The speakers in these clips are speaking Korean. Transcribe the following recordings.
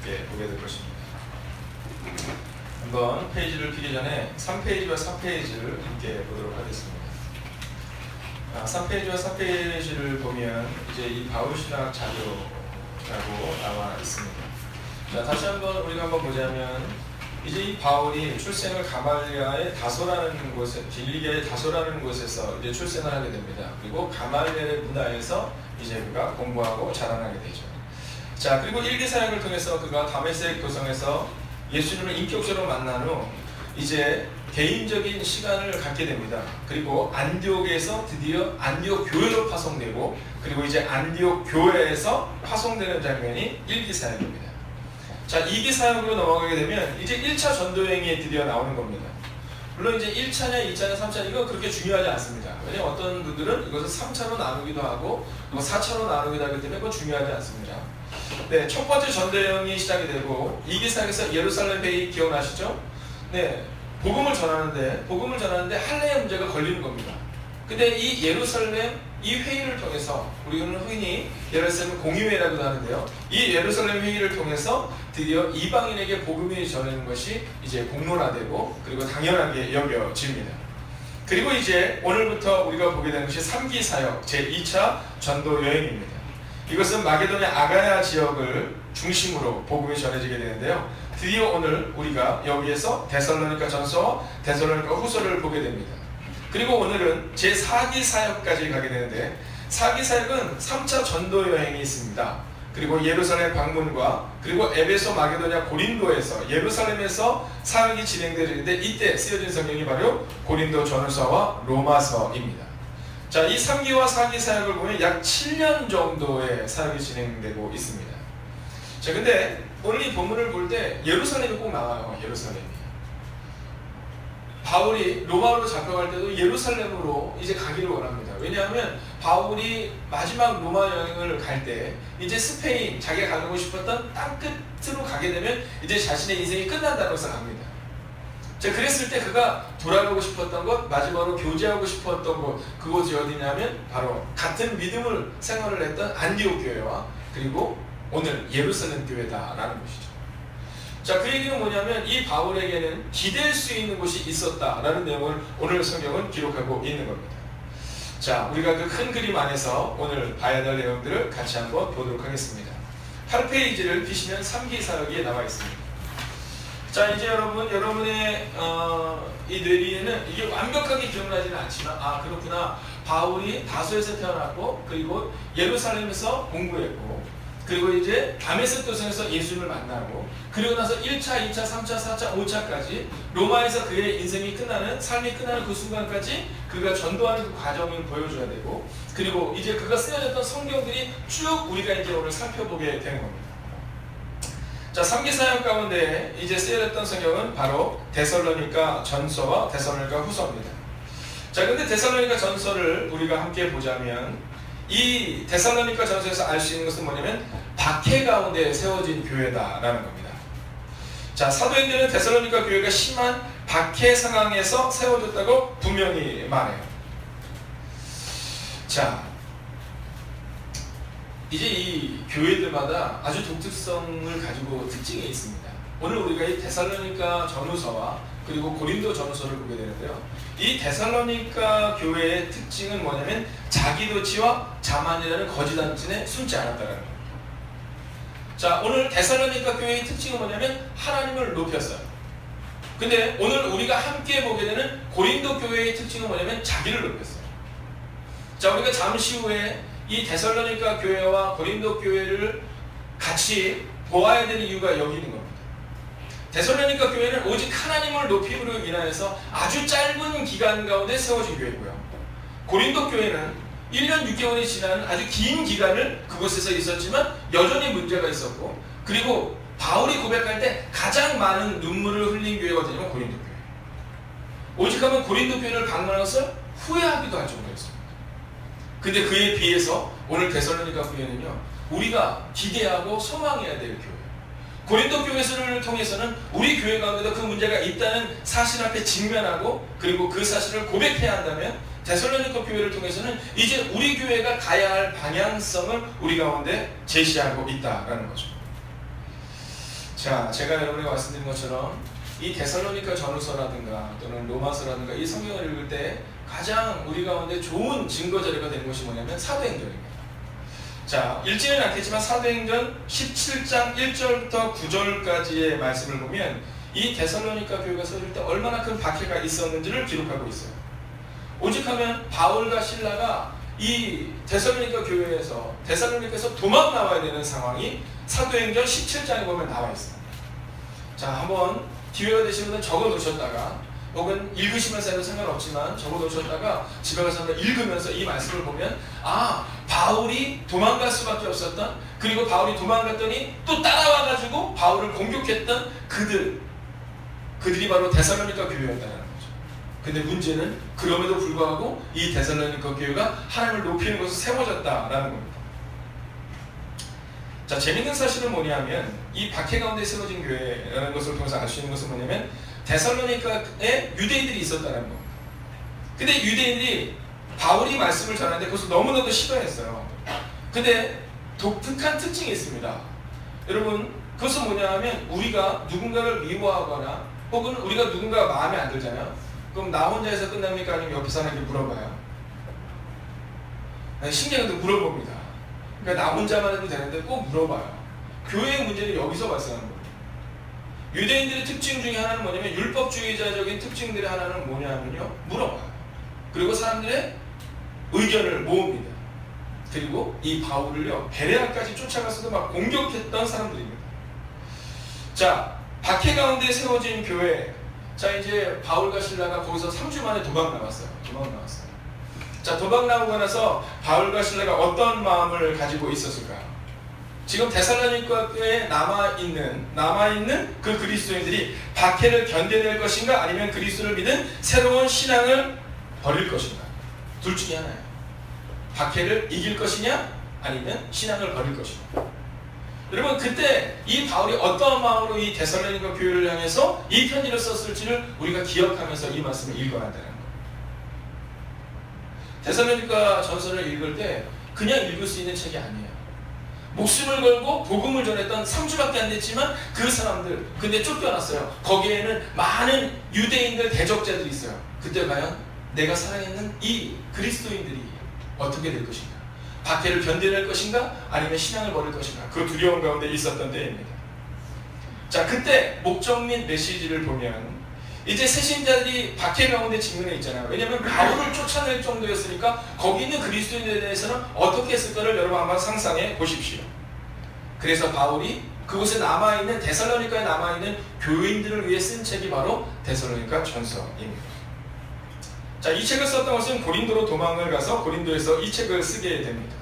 함께 보게 될 것입니다. 한번 페이지를 피기 전에 3페이지와 4페이지를 함께 보도록 하겠습니다. 3페이지와 4페이지를 보면 이제 이 바울신학 자료라고 나와 있습니다. 자, 다시 한번 우리가 한번 보자면 이제 이 바울이 출생을 가말리아의 다소라는 곳에, 길리기아의 다소라는 곳에서 이제 출생을 하게 됩니다. 그리고 가말리아의 문화에서 이제 그가 공부하고 자라나게 되죠. 자, 그리고 일기 사역을 통해서 그가 다메섹 도성에서 예수님을 인격적으로 만난 후 이제 개인적인 시간을 갖게 됩니다. 그리고 안디옥에서 드디어 안디옥 교회로 파송되고, 그리고 이제 안디옥 교회에서 파송되는 장면이 일기 사역입니다. 자, 2기 사역으로 넘어가게 되면 이제 1차 전도 여행이 드디어 나오는 겁니다. 물론 이제 1차냐 2차냐 3차냐 이거 그렇게 중요하지 않습니다. 왜냐면 어떤 분들은 이것을 3차로 나누기도 하고 그리고 4차로 나누기도 하기 때문에 그건 중요하지 않습니다. 네, 첫 번째 전도 여행이 시작이 되고 2기 사역에서 예루살렘 회의 기억나시죠? 네, 복음을 전하는데 할례의 문제가 걸리는 겁니다. 근데 이 예루살렘 이 회의를 통해서, 우리는 흔히 예루살렘 공의회라고도 하는데요, 이 예루살렘 회의를 통해서 드디어 이방인에게 복음이 전하는 것이 이제 공론화되고 그리고 당연하게 여겨집니다. 그리고 이제 오늘부터 우리가 보게 되는 것이 3기 사역 제2차 전도 여행입니다. 이것은 마게도냐 아가야 지역을 중심으로 복음이 전해지게 되는데요, 드디어 오늘 우리가 여기에서 데살로니가 전서와 데살로니가 후서를 보게 됩니다. 그리고 오늘은 제4기 사역까지 가게 되는데, 4기 사역은 3차 전도 여행이 있습니다. 그리고 예루살렘 방문과 그리고 에베소, 마게도냐, 고린도에서 예루살렘에서 사역이 진행되는데, 이때 쓰여진 성경이 바로 고린도 전후서와 로마서입니다. 자, 이 3기와 4기 사역을 보면 약 7년 정도의 사역이 진행되고 있습니다. 자, 근데 오늘 이 본문을 볼 때 예루살렘이 꼭 나와요. 예루살렘이. 바울이 로마로 잡혀갈 때도 예루살렘으로 이제 가기를 원합니다. 왜냐하면 바울이 마지막 로마 여행을 갈 때 이제 스페인, 자기가 가고 싶었던 땅 끝으로 가게 되면 이제 자신의 인생이 끝난다는 것을 압니다. 자, 그랬을 때 그가 돌아가고 싶었던 것, 마지막으로 교제하고 싶었던 것, 그곳이 어디냐면 바로 같은 믿음을 생활을 했던 안디옥 교회와 그리고 오늘 예루살렘 교회다라는 것이죠. 자, 그 얘기는 뭐냐면 이 바울에게는 기댈 수 있는 곳이 있었다라는 내용을 오늘 성경은 기록하고 있는 겁니다. 자, 우리가 그 큰 그림 안에서 오늘 봐야 될 내용들을 같이 한번 보도록 하겠습니다. 8페이지를 피시면 3기 사역이 나와 있습니다. 자, 이제 여러분의 이 뇌리에는 이게 완벽하게 기억나지는 않지만, 아, 그렇구나, 바울이 다소에서 태어났고 그리고 예루살렘에서 공부했고 그리고 이제 다메섹 도성에서 예수님을 만나고 그리고 나서 1차, 2차, 3차, 4차, 5차까지 로마에서 그의 인생이 끝나는, 삶이 끝나는 그 순간까지 그가 전도하는 그 과정을 보여줘야 되고, 그리고 이제 그가 쓰여졌던 성경들이 쭉 우리가 이제 오늘 살펴보게 되는 겁니다. 자, 3기 사역 가운데 이제 쓰여졌던 성경은 바로 데살로니가 전서와 데살로니가 후서입니다. 자, 근데 데살로니가 전서를 우리가 함께 보자면 이 데살로니가 전서에서 알 수 있는 것은 뭐냐면 박해 가운데 세워진 교회다라는 겁니다. 자, 사도행전은 데살로니가 교회가 심한 박해 상황에서 세워졌다고 분명히 말해요. 자, 이제 이 교회들마다 아주 독특성을 가지고 특징이 있습니다. 오늘 우리가 이 데살로니가 전후서와 그리고 고린도 전후서를 보게 되는데요, 이 데살로니가 교회의 특징은 뭐냐면 자기도치와 자만이라는 거짓단신에 숨지 않았다는 겁니다. 자, 오늘 데살로니가 교회의 특징은 뭐냐면 하나님을 높였어요. 근데 오늘 우리가 함께 보게 되는 고린도 교회의 특징은 뭐냐면 자기를 높였어요. 자, 우리가 잠시 후에 이 데살로니가 교회와 고린도 교회를 같이 보아야 되는 이유가 여기 있는 겁니다. 데살로니가 교회는 오직 하나님을 높임으로 인하여서 아주 짧은 기간 가운데 세워진 교회고요, 고린도 교회는 1년 6개월이 지나는 아주 긴 기간을 그곳에서 있었지만 여전히 문제가 있었고, 그리고 바울이 고백할 때 가장 많은 눈물을 흘린 교회가 어디냐면 고린도 교회. 오직하면 고린도 교회를 방문한 것을 후회하기도 할 정도였습니다. 근데 그에 비해서 오늘 데살로니가 교회는요, 우리가 기대하고 소망해야 될 교회, 고린도 교회를 통해서는 우리 교회 가운데도 그 문제가 있다는 사실 앞에 직면하고 그리고 그 사실을 고백해야 한다면, 데살로니가 교회를 통해서는 이제 우리 교회가 가야 할 방향성을 우리 가운데 제시하고 있다라는 거죠. 자, 제가 여러분에게 말씀드린 것처럼 이 데살로니가 전후서라든가 또는 로마서라든가 이 성경을 읽을 때 가장 우리 가운데 좋은 증거 자료가 되는 것이 뭐냐면 사도행전입니다. 자, 읽지는 않겠지만 사도행전 17장 1절부터 9절까지의 말씀을 보면 이 데살로니가 교회가 세워질 때 얼마나 큰 박해가 있었는지를 기록하고 있어요. 오직하면 바울과 실라가 이 데살로니가 교회에서 데살로니가에서 도망 나와야 되는 상황이 사도행전 17장에 보면 나와 있습니다. 자, 한번 기회가 되시는 분은 적어 놓으셨다가 혹은 읽으시면서 해도 상관없지만 적어 놓으셨다가 집에 가서 한번 읽으면서 이 말씀을 보면 바울이 도망갈 수밖에 없었던, 그리고 바울이 도망갔더니 또 따라와가지고 바울을 공격했던 그들이 바로 데살로니가 교회였다는 거죠. 근데 문제는 그럼에도 불구하고 이 데살로니가 교회가 하나님을 높이는 것을 세워졌다라는 겁니다. 자, 재밌는 사실은 뭐냐면 이 박해 가운데 세워진 교회라는 것을 통해서 알 수 있는 것은 뭐냐면 데살로니가에 유대인들이 있었다는 겁니다. 근데 유대인들이 바울이 말씀을 전하는데 그것을 너무나도 싫어했어요. 근데 독특한 특징이 있습니다. 여러분, 그것은 뭐냐면 우리가 누군가를 미워하거나 혹은 우리가 누군가가 마음에 안 들잖아요. 그럼 나 혼자 해서 끝납니까? 아니면 옆에 사람에게 물어봐요? 신기하게도 물어봅니다. 그러니까 나 혼자만 해도 되는데 꼭 물어봐요. 교회의 문제는 여기서 발생하는 거예요. 유대인들의 특징 중에 하나는 뭐냐면 율법주의자적인 특징들의 하나는 뭐냐면요, 물어봐요. 그리고 사람들의 의견을 모읍니다. 그리고 이 바울을요, 베레아까지 쫓아가서도 막 공격했던 사람들입니다. 자, 박해 가운데 세워진 교회. 자, 이제 바울과 실라가 거기서 3주 만에 도망 나왔어요. 자, 도망 나오고 나서 바울과 실라가 어떤 마음을 가지고 있었을까요? 지금 데살로니가에 남아있는 그 그리스도인들이 박해를 견뎌낼 것인가, 아니면 그리스도를 믿은 새로운 신앙을 버릴 것인가? 둘 중에 하나예요. 박해를 이길 것이냐, 아니면 신앙을 버릴 것이냐. 여러분, 그때 이 바울이 어떤 마음으로 이 데살로니가 교회를 향해서 이 편지를 썼을지를 우리가 기억하면서 이 말씀을 읽어야 한다는 거예요. 데살로니가 전서를 읽을 때 그냥 읽을 수 있는 책이 아니에요. 목숨을 걸고 복음을 전했던 3주밖에 안 됐지만 그 사람들, 근데 쫓겨났어요. 거기에는 많은 유대인들 대적자들이 있어요. 그때 과연 내가 사랑했는 이 그리스도인들이 어떻게 될 것인가? 박해를 견뎌낼 것인가? 아니면 신앙을 버릴 것인가? 그 두려움 가운데 있었던 때입니다. 자, 그때 목적 및 메시지를 보면 이제 새신자들이 박해 가운데 직면해 있잖아요. 왜냐하면 바울을 쫓아낼 정도였으니까 거기 있는 그리스도인에 대해서는 어떻게 했을까를 여러분 한번 상상해 보십시오. 그래서 바울이 그곳에 남아있는 데살로니가에 남아있는 교인들을 위해 쓴 책이 바로 데살로니가 전서입니다. 자, 이 책을 썼던 것은 고린도로 도망을 가서 고린도에서 이 책을 쓰게 됩니다.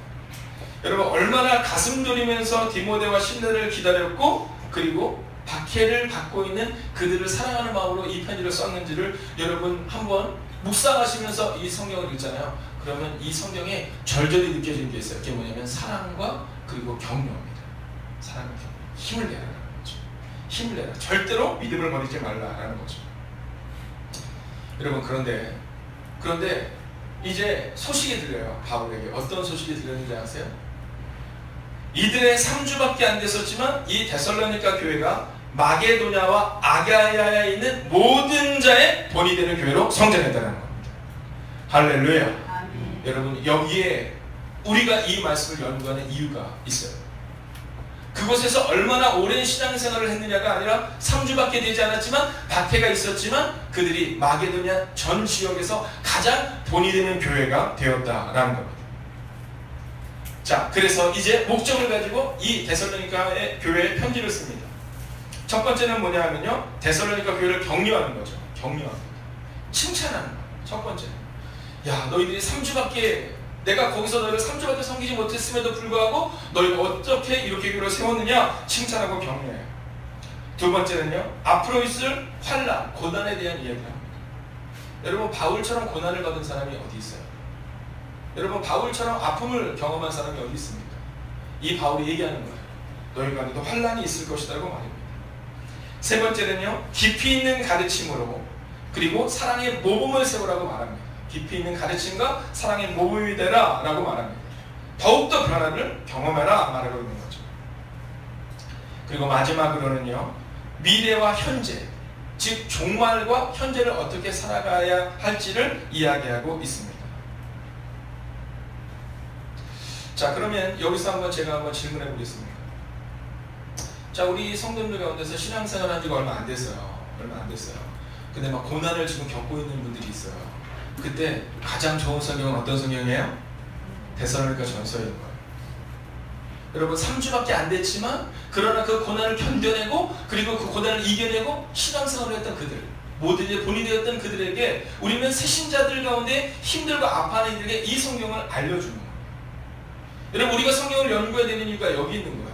여러분, 얼마나 가슴 졸이면서 디모데와 신뢰를 기다렸고, 그리고 박해를 받고 있는 그들을 사랑하는 마음으로 이 편지를 썼는지를 여러분 한번 묵상하시면서 이 성경을 읽잖아요. 그러면 이 성경에 절절히 느껴지는 게 있어요. 그게 뭐냐면 사랑과 그리고 격려입니다. 사랑과 격려. 힘을 내라는 거죠. 힘을 내라. 절대로 믿음을 버리지 말라라는 거죠. 여러분, 그런데 이제 소식이 들려요. 바울에게. 어떤 소식이 들렸는지 아세요? 이들의 3주밖에 안 됐었지만 이 데살로니가 교회가 마게도냐와 아가야에 있는 모든 자의 본이 되는 교회로 성장했다는 겁니다. 할렐루야. 아멘. 여러분, 여기에 우리가 이 말씀을 연구하는 이유가 있어요. 그곳에서 얼마나 오랜 신앙생활을 했느냐가 아니라 3주밖에 되지 않았지만 박해가 있었지만 그들이 마게도냐 전 지역에서 가장 본이 되는 교회가 되었다라는 겁니다. 자, 그래서 이제 목적을 가지고 이 데살로니가 교회에 편지를 씁니다. 첫 번째는 뭐냐 하면요, 데살로니가 교회를 격려하는 거죠. 격려합니다. 칭찬하는 거예요. 첫 번째는, 야, 너희들이 3주밖에, 내가 거기서 너희를 3주밖에 섬기지 못했음에도 불구하고 너희가 어떻게 이렇게 교회를 세웠느냐, 칭찬하고 격려해요. 두 번째는요, 앞으로 있을 환난, 고난에 대한 이야기를 합니다. 여러분, 바울처럼 고난을 받은 사람이 어디 있어요? 여러분, 바울처럼 아픔을 경험한 사람이 어디 있습니까? 이 바울이 얘기하는 거예요. 너희 가운데도 환난이 있을 것이라고 말입니다. 세 번째는요, 깊이 있는 가르침으로 그리고 사랑의 모범을 세우라고 말합니다. 깊이 있는 가르침과 사랑의 모범이 되라 라고 말합니다. 더욱더 변화를 경험해라 말하고 있는 거죠. 그리고 마지막으로는요, 미래와 현재, 즉 종말과 현재를 어떻게 살아가야 할지를 이야기하고 있습니다. 자, 그러면 여기서 제가 한번 질문해 보겠습니다. 자, 우리 성도들 가운데서 신앙생활 한 지가 얼마 안 됐어요. 근데 막 고난을 지금 겪고 있는 분들이 있어요. 그때 가장 좋은 성경은 어떤 성경이에요? 데살로니가 전서인 거예요. 여러분, 3주밖에 안 됐지만 그러나 그 고난을 견뎌내고 그리고 그 고난을 이겨내고 신앙생활을 했던 그들, 모든 본이 되었던 그들에게 우리는 새신자들 가운데 힘들고 아파하는 이들에게 이 성경을 알려주는 거예요. 여러분, 우리가 성경을 연구해야 되는 이유가 여기 있는 거예요.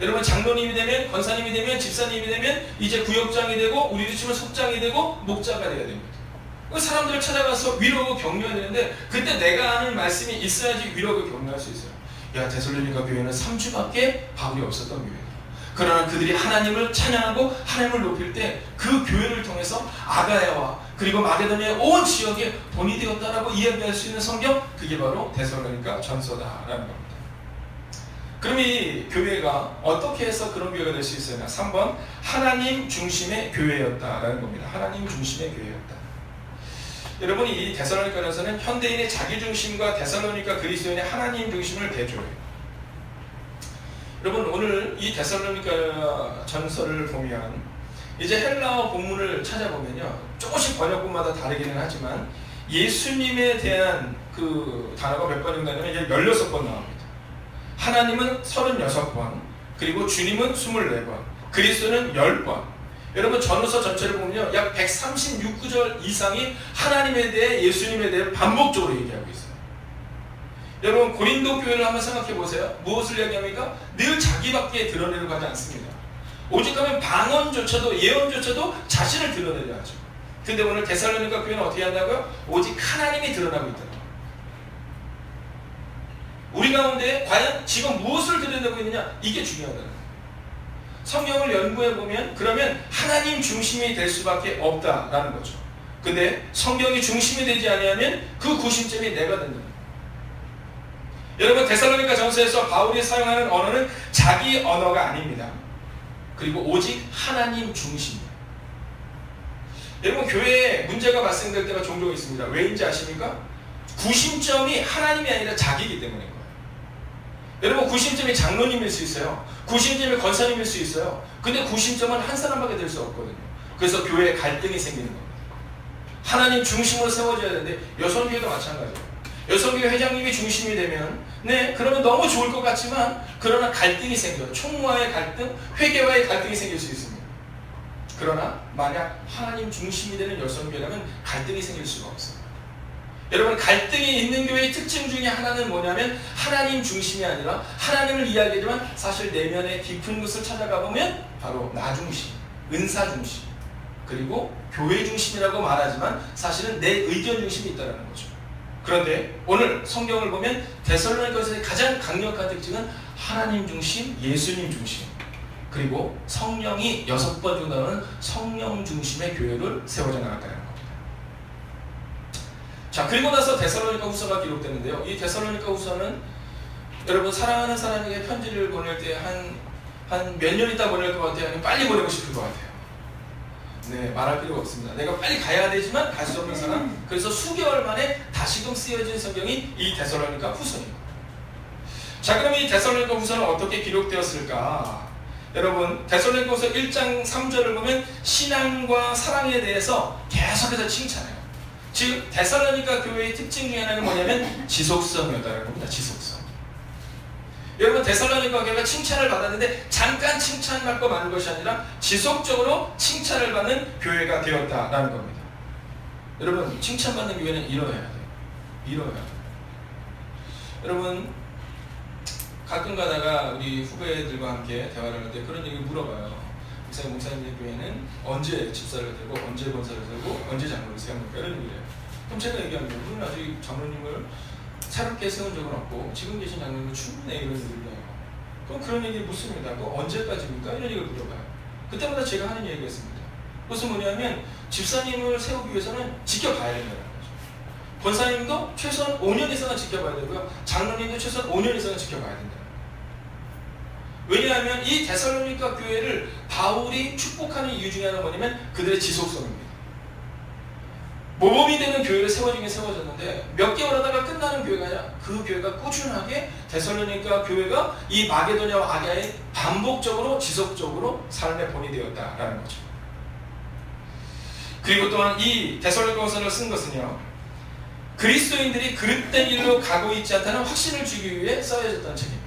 여러분, 장로님이 되면, 권사님이 되면, 집사님이 되면 이제 구역장이 되고 우리도 치면 속장이 되고 목자가 되어야 됩니다. 사람들을 찾아가서 위로하고 격려해야 되는데 그때 내가 아는 말씀이 있어야지 위로하고 격려할 수 있어요. 야, 데살로니가 교회는 3주밖에 바울이 없었던 교회다. 그러나 그들이 하나님을 찬양하고 하나님을 높일 때 그 교회를 통해서 아가야와 그리고 마게도니아의 온 지역에 본이 되었다라고 이야기할 수 있는 성경, 그게 바로 데살로니가 전서다라는 겁니다. 그럼 이 교회가 어떻게 해서 그런 교회가 될 수 있었냐? 3번, 하나님 중심의 교회였다라는 겁니다. 하나님 중심의 교회였다. 여러분, 이 데살로니가전서는 현대인의 자기 중심과 데살로니가 그리스도인의 하나님 중심을 대조해요. 여러분, 오늘 이 데살로니가 전서를 보면 이제 헬라어 본문을 찾아보면요, 조금씩 번역본마다 다르기는 하지만 예수님에 대한 그 단어가 몇 번 정도 되냐면 이제 16번 나옵니다. 하나님은 36번, 그리고 주님은 24번, 그리스도는 10번. 여러분, 전후서 전체를 보면요, 약 136구절 이상이 하나님에 대해, 예수님에 대해 반복적으로 얘기하고 있어요. 여러분, 고린도 교회를 한번 생각해 보세요. 무엇을 얘기합니까? 늘 자기밖에 드러내려고 하지 않습니다. 오직 하면 방언조차도, 예언조차도 자신을 드러내려 하죠. 근데 오늘 데살로니가 교회는 어떻게 한다고요? 오직 하나님이 드러나고 있다. 우리 가운데 과연 지금 무엇을 드러내고 있느냐? 이게 중요하다는 거예요. 성경을 연구해보면 그러면 하나님 중심이 될 수밖에 없다라는 거죠. 근데 성경이 중심이 되지 않으면 그 구심점이 내가 된다. 여러분, 데살로니가 전서에서 바울이 사용하는 언어는 자기 언어가 아닙니다. 그리고 오직 하나님 중심이에요. 여러분, 교회에 문제가 발생될 때가 종종 있습니다. 왜인지 아십니까? 구심점이 하나님이 아니라 자기이기 때문인 거예요. 여러분, 구심점이 장로님일 수 있어요. 구심점이 권사님일 수 있어요. 근데 구심점은 한 사람밖에 될 수 없거든요. 그래서 교회에 갈등이 생기는 겁니다. 하나님 중심으로 세워져야 되는데 여성교회도 마찬가지예요. 여성교회 회장님이 중심이 되면 그러면 너무 좋을 것 같지만 그러나 갈등이 생겨요. 총무와의 갈등, 회계와의 갈등이 생길 수 있습니다. 그러나 만약 하나님 중심이 되는 여성교회라면 갈등이 생길 수가 없어요. 여러분, 갈등이 있는 교회의 특징 중에 하나는 뭐냐면 하나님 중심이 아니라 하나님을 이야기하지만 사실 내면의 깊은 곳을 찾아가 보면 바로 나 중심, 은사 중심, 그리고 교회 중심이라고 말하지만 사실은 내 의견 중심이 있다는 거죠. 그런데 오늘 성경을 보면 데살로니가서의 가장 강력한 특징은 하나님 중심, 예수님 중심, 그리고 성령이 6번 정도 나오는 성령 중심의 교회를 세워져 나갔다는 겁니다. 자, 그리고 나서 데살로니가 후서가 기록되는데요. 이 데살로니가 후서는 여러분, 사랑하는 사람에게 편지를 보낼 때 한 몇 년 있다 보낼 것 같아요? 아니면 빨리 보내고 싶을 것 같아요? 말할 필요가 없습니다. 내가 빨리 가야 되지만 갈 수 없는 사람. 그래서 수개월 만에 다시금 쓰여진 성경이 이 데살로니가 후서입니다. 자, 그럼 이 데살로니가 후서는 어떻게 기록되었을까? 여러분, 데살로니가 후서 1장 3절을 보면 신앙과 사랑에 대해서 계속해서 칭찬해요. 즉, 데살로니가 교회의 특징 중에 하나는 뭐냐면 지속성이었다는 겁니다. 지속성. 여러분, 데살로니가 교회가 칭찬을 받았는데 잠깐 칭찬받고 마는 것이 아니라 지속적으로 칭찬을 받는 교회가 되었다라는 겁니다. 여러분, 칭찬받는 교회는 이뤄야 돼요. 이뤄야 돼요. 여러분, 가끔 가다가 우리 후배들과 함께 대화를 할 때 그런 얘기를 물어봐요. 목사님 교회는 언제 집사를 되고 언제 권사를 되고 언제 장로를 세웁니까? 이런 얘기를 해요. 그럼 제가 얘기합니다. 우리는 아직 장로님을 새롭게 세운 적은 없고 지금 계신 장로님은 충분해, 이런 얘기를 해요. 그럼 그런 얘기를 묻습니다. 언제까지입니까? 이런 얘기를 물어봐요. 그때마다 제가 하는 얘기가 있습니다. 그것은 뭐냐면 집사님을 세우기 위해서는 지켜봐야 된다는 거죠. 권사님도 최소한 5년 이상은 지켜봐야 되고요. 장로님도 최소한 5년 이상은 지켜봐야 된다. 왜냐하면 이 데살로니가 교회를 바울이 축복하는 이유 중에 하나가 뭐냐면 그들의 지속성입니다. 모범이 되는 교회를 세워지긴 세워졌는데 몇 개월 하다가 끝나는 교회가 아니라 그 교회가 꾸준하게 데살로니가 교회가 이 마게도냐와 아가야에 반복적으로 지속적으로 삶의 본이 되었다라는 거죠. 그리고 또한 이 데살로니가서를 쓴 것은요, 그리스도인들이 그릇된 길로 가고 있지 않다는 확신을 주기 위해 써여졌다는 책입니다.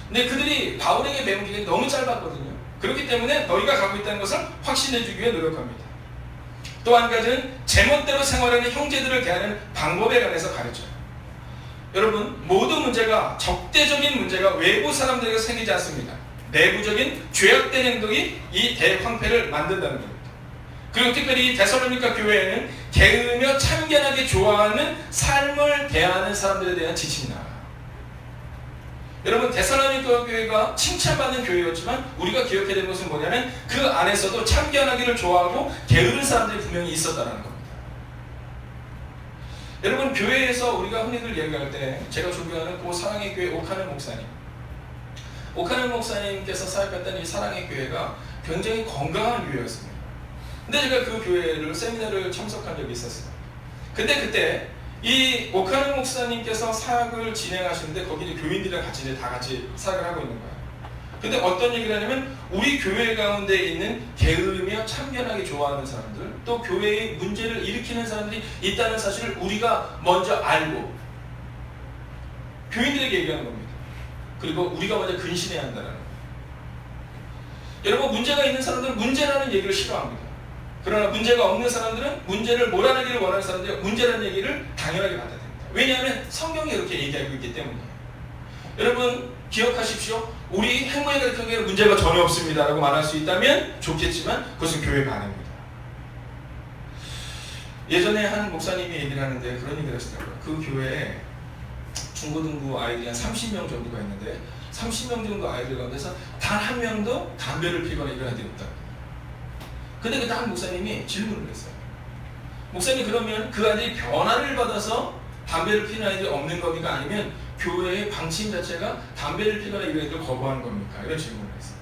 근데 그들이 바울에게 배운 기간이 너무 짧았거든요. 그렇기 때문에 너희가 가고 있다는 것을 확신해 주기 위해 노력합니다. 또 한 가지는 제멋대로 생활하는 형제들을 대하는 방법에 관해서 가르쳐요. 여러분, 모든 문제가 적대적인 문제가 외부 사람들에게 생기지 않습니다. 내부적인 죄악된 행동이 이 대황폐를 만든다는 겁니다. 그리고 특별히 데살로니가 교회에는 게으르며 참견하게 좋아하는 삶을 대하는 사람들에 대한 지침이 나와요. 여러분, 데살로니가 교회가 칭찬받는 교회였지만 우리가 기억해야 될 것은 뭐냐면 그 안에서도 참견하기를 좋아하고 게으른 사람들이 분명히 있었다는 겁니다. 여러분, 교회에서 우리가 흔히들 얘기할 때 제가 존경하는 그 사랑의 교회 오카는 목사님께서 사역했던 이 사랑의 교회가 굉장히 건강한 교회였습니다. 근데 제가 그 교회를 세미나를 참석한 적이 있었어요. 근데 그때 이 오카는 목사님께서 사역을 진행하시는데 거기 교인들이랑 다 같이 사역을 하고 있는 거예요. 근데 어떤 얘기를 하냐면 우리 교회 가운데 있는 게으르며 참견하기 좋아하는 사람들, 또 교회의 문제를 일으키는 사람들이 있다는 사실을 우리가 먼저 알고 교인들에게 얘기하는 겁니다. 그리고 우리가 먼저 근신해야 한다는 거예요. 여러분, 문제가 있는 사람들은 문제라는 얘기를 싫어합니다. 그러나 문제가 없는 사람들은 문제를 몰아내기를 원하는 사람들이 문제라는 얘기를 당연하게 받아들입니다. 왜냐하면 성경이 그렇게 얘기하고 있기 때문이에요. 여러분, 기억하십시오. 우리 행모에 같은 경우에는 문제가 전혀 없습니다 라고 말할 수 있다면 좋겠지만 그것은 교회 반응입니다. 예전에 한 목사님이 얘기를 하는데 그런 얘기를 하시더라고요. 그 교회에 중고등부 아이들이 한 30명 정도가 있는데 30명 정도 아이들 가운데서 단 한 명도 담배를 피거나 이런 아이들이 없다. 근데 그때 한 목사님이 질문을 했어요. 목사님, 그러면 그 아이들이 변화를 받아서 담배를 피는 아이들이 없는 겁니까? 아니면 교회의 방침 자체가 담배를 피거나 이런 애들 거부하는 겁니까? 이런 질문을 했어요.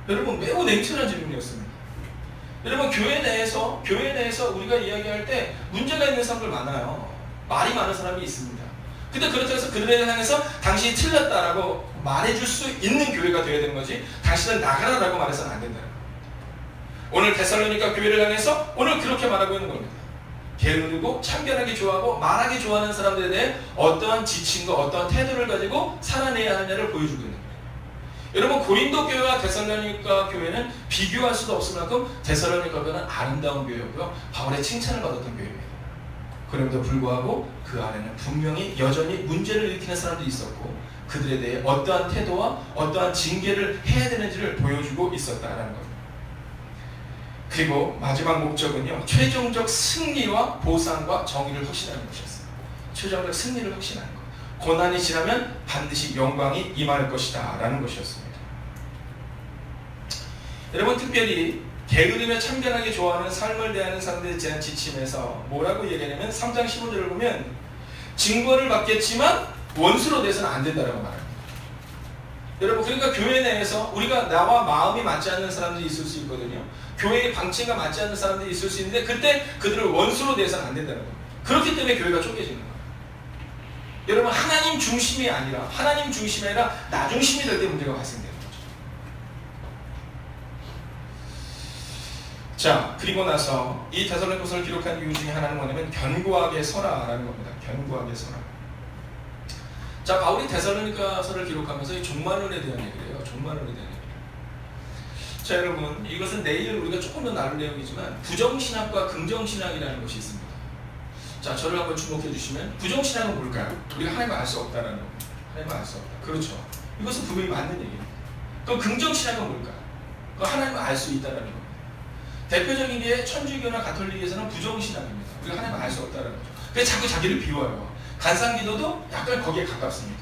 여러분, 매우 냉철한 질문이었습니다. 여러분, 교회 내에서 우리가 이야기할 때 문제가 있는 사람들 많아요. 말이 많은 사람이 있습니다. 근데 그렇다고 해서 그들에 향해서 당신이 틀렸다라고 말해줄 수 있는 교회가 되어야 되는 거지, 당신은 나가라라고 말해서는 안 된다는 거예요. 오늘 데살로니가 교회를 향해서 오늘 그렇게 말하고 있는 겁니다. 게으르고 참견하기 좋아하고 말하기 좋아하는 사람들에 대해 어떠한 지침과 어떠한 태도를 가지고 살아내야 하느냐를 보여주고 있는 거예요. 여러분, 고린도 교회와 데살로니가 교회는 비교할 수도 없을 만큼 데살로니가 교회는 아름다운 교회였고요, 바울의 칭찬을 받았던 교회입니다. 그럼에도 불구하고 그 안에는 분명히 여전히 문제를 일으키는 사람들이 있었고 그들에 대해 어떠한 태도와 어떠한 징계를 해야 되는지를 보여주고 있었다라는 겁니다. 그리고 마지막 목적은요, 최종적 승리와 보상과 정의를 확신하는 것이었어요. 최종적 승리를 확신하는 것. 고난이 지나면 반드시 영광이 임할 것이다 라는 것이었습니다. 여러분, 특별히 게으르며 참견하게 좋아하는 삶을 대하는 사람들에 대한 지침에서 뭐라고 얘기하냐면 3장 15절을 보면 징벌을 받겠지만 원수로 돼서는 안 된다라고 말합니다. 여러분, 그러니까 교회 내에서 우리가 나와 마음이 맞지 않는 사람들이 있을 수 있거든요. 교회의 방침과 맞지 않는 사람들이 있을 수 있는데 그때 그들을 원수로 대해서는 안 된다는 겁니다. 그렇기 때문에 교회가 쪼개지는 거예요. 여러분, 하나님 중심이 아니라 나 중심이 될 때 문제가 발생돼요. 자, 그리고 나서 이 데살로니가서를 기록한 이유 중에 하나는 뭐냐면 견고하게 서라라는 겁니다. 견고하게 서라. 자, 바울이 데살로니가서를 기록하면서 이 종말론에 대한 얘기를 해요. 종말론에 대한 얘기. 자, 여러분, 이것은 내일 우리가 조금 더 나눌 내용이지만 부정신학과 긍정신학이라는 것이 있습니다. 자, 저를 한번 주목해 주시면 부정신학은 뭘까요? 우리가 하나님을 알 수 없다는 겁니다. 하나님을 알 수 없다. 그렇죠. 이것은 분명히 맞는 얘기입니다. 그럼 긍정신학은 뭘까요? 하나님을 알 수 있다는 겁니다. 대표적인 게 천주교나 가톨릭에서는 부정신학입니다. 우리가 하나님을 알 수 없다는 거죠. 그래서 자꾸 자기를 비워요. 간상기도도 약간 거기에 가깝습니다.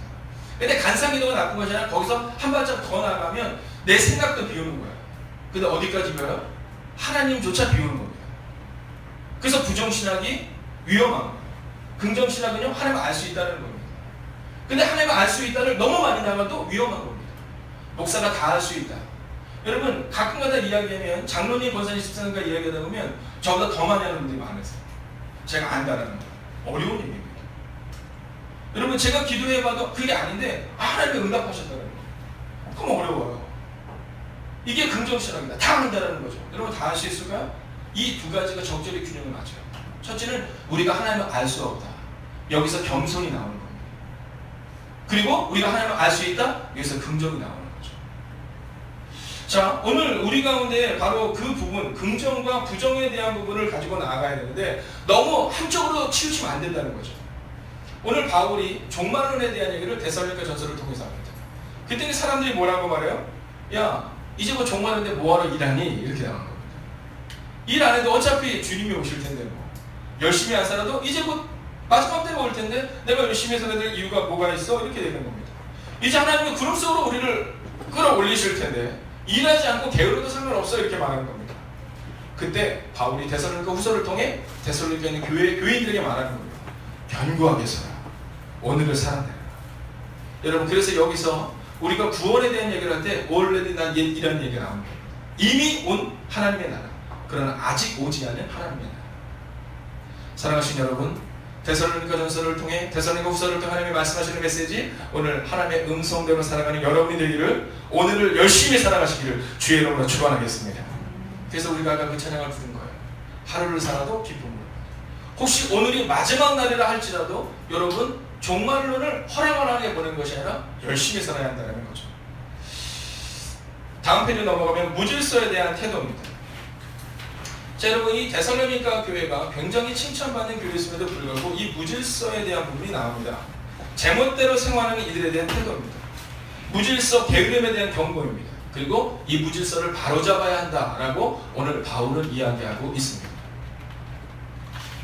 근데 간상기도가 나쁜 것이 아니라 거기서 한 발짝 더 나가면 내 생각도 비우는 거예요. 근데 어디까지 가요? 하나님조차 비우는 겁니다. 그래서 부정신학이 위험한 거예요. 긍정신학은요, 하나님을 알 수 있다는 겁니다. 근데 하나님을 알 수 있다를 너무 많이 나가도 위험한 겁니다. 목사가 다 알 수 있다. 여러분 가끔가다 이야기하면 장로님, 권사님, 집사님과 이야기하다 보면 저보다 더 많이 하는 분들이 많으세요. 제가 안다라는 거 어려운 얘기입니다. 여러분 제가 기도해봐도 그게 아닌데 하나님이 응답하셨다는 거 그럼 어려워요. 이게 긍정신앙입니다. 다 안다라는 거죠. 여러분 다 알 수 있을까요? 이 두 가지가 적절히 균형을 맞춰요. 첫째는 우리가 하나님을 알 수 없다. 여기서 겸손이 나오는 겁니다. 그리고 우리가 하나님을 알 수 있다. 여기서 긍정이 나오는 거죠. 자, 오늘 우리 가운데 바로 그 부분, 긍정과 부정에 대한 부분을 가지고 나아가야 되는데 너무 한쪽으로 치우치면 안 된다는 거죠. 오늘 바울이 종말론에 대한 얘기를 데살로니가 전서를 통해서 합니다. 그때 사람들이 뭐라고 말해요? 야, 이제 뭐 종말인데 뭐하러 일하니? 이렇게 나온 겁니다. 일 안 해도 어차피 주님이 오실 텐데 뭐 열심히 안 살아도 이제 곧 마지막 때가 올 텐데 내가 열심히 해서 될 이유가 뭐가 있어? 이렇게 되는 겁니다. 이제 하나님이 구름 속으로 우리를 끌어올리실 텐데 일하지 않고 게으르도 상관없어 이렇게 말하는 겁니다. 그때 바울이 데살로니가 후서를 통해 데살로니가에 있는 교인들에게 말하는 겁니다. 견고하게 서라. 오늘을 살아내라. 여러분 그래서 여기서 우리가 구원에 대한 얘기를 할 때 already 난 이런 얘기가 나옵니다. 이미 온 하나님의 나라. 그러나 아직 오지 않은 하나님의 나라. 사랑하신 여러분, 데살로니가 전서를 통해 데살로니가 후서를 통해 하나님이 말씀하시는 메시지, 오늘 하나님의 음성대로 살아가는 여러분이 되기를, 오늘을 열심히 살아가시기를 주의 이름으로 축원하겠습니다. 그래서 우리가 아까 그 찬양을 부른 거예요. 하루를 살아도 기쁨으로. 혹시 오늘이 마지막 날이라 할지라도 여러분 종말론을 허락하게 보낸 것이 아니라 열심히 살아야 한다는 거죠. 다음 페이지 넘어가면 무질서에 대한 태도입니다. 자, 여러분 이 데살로니가 교회가 굉장히 칭찬받는 교회였음에도 불구하고 이 무질서에 대한 부분이 나옵니다. 제멋대로 생활하는 이들에 대한 태도입니다. 무질서, 게으름에 대한 경고입니다. 그리고 이 무질서를 바로잡아야 한다라고 오늘 바울은 이야기하고 있습니다.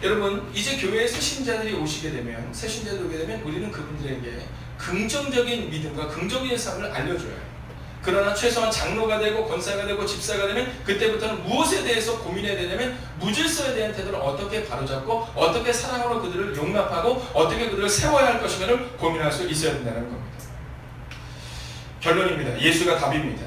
여러분 이제 교회에 새 신자들이 오시게 되면, 새 신자들이 오게 되면 우리는 그분들에게 긍정적인 믿음과 긍정적인 삶을 알려줘야 해요. 그러나 최소한 장로가 되고 권사가 되고 집사가 되면 그때부터는 무엇에 대해서 고민해야 되냐면 무질서에 대한 태도를 어떻게 바로잡고 어떻게 사랑으로 그들을 용납하고 어떻게 그들을 세워야 할 것인가를 고민할 수 있어야 된다는 겁니다. 결론입니다. 예수가 답입니다.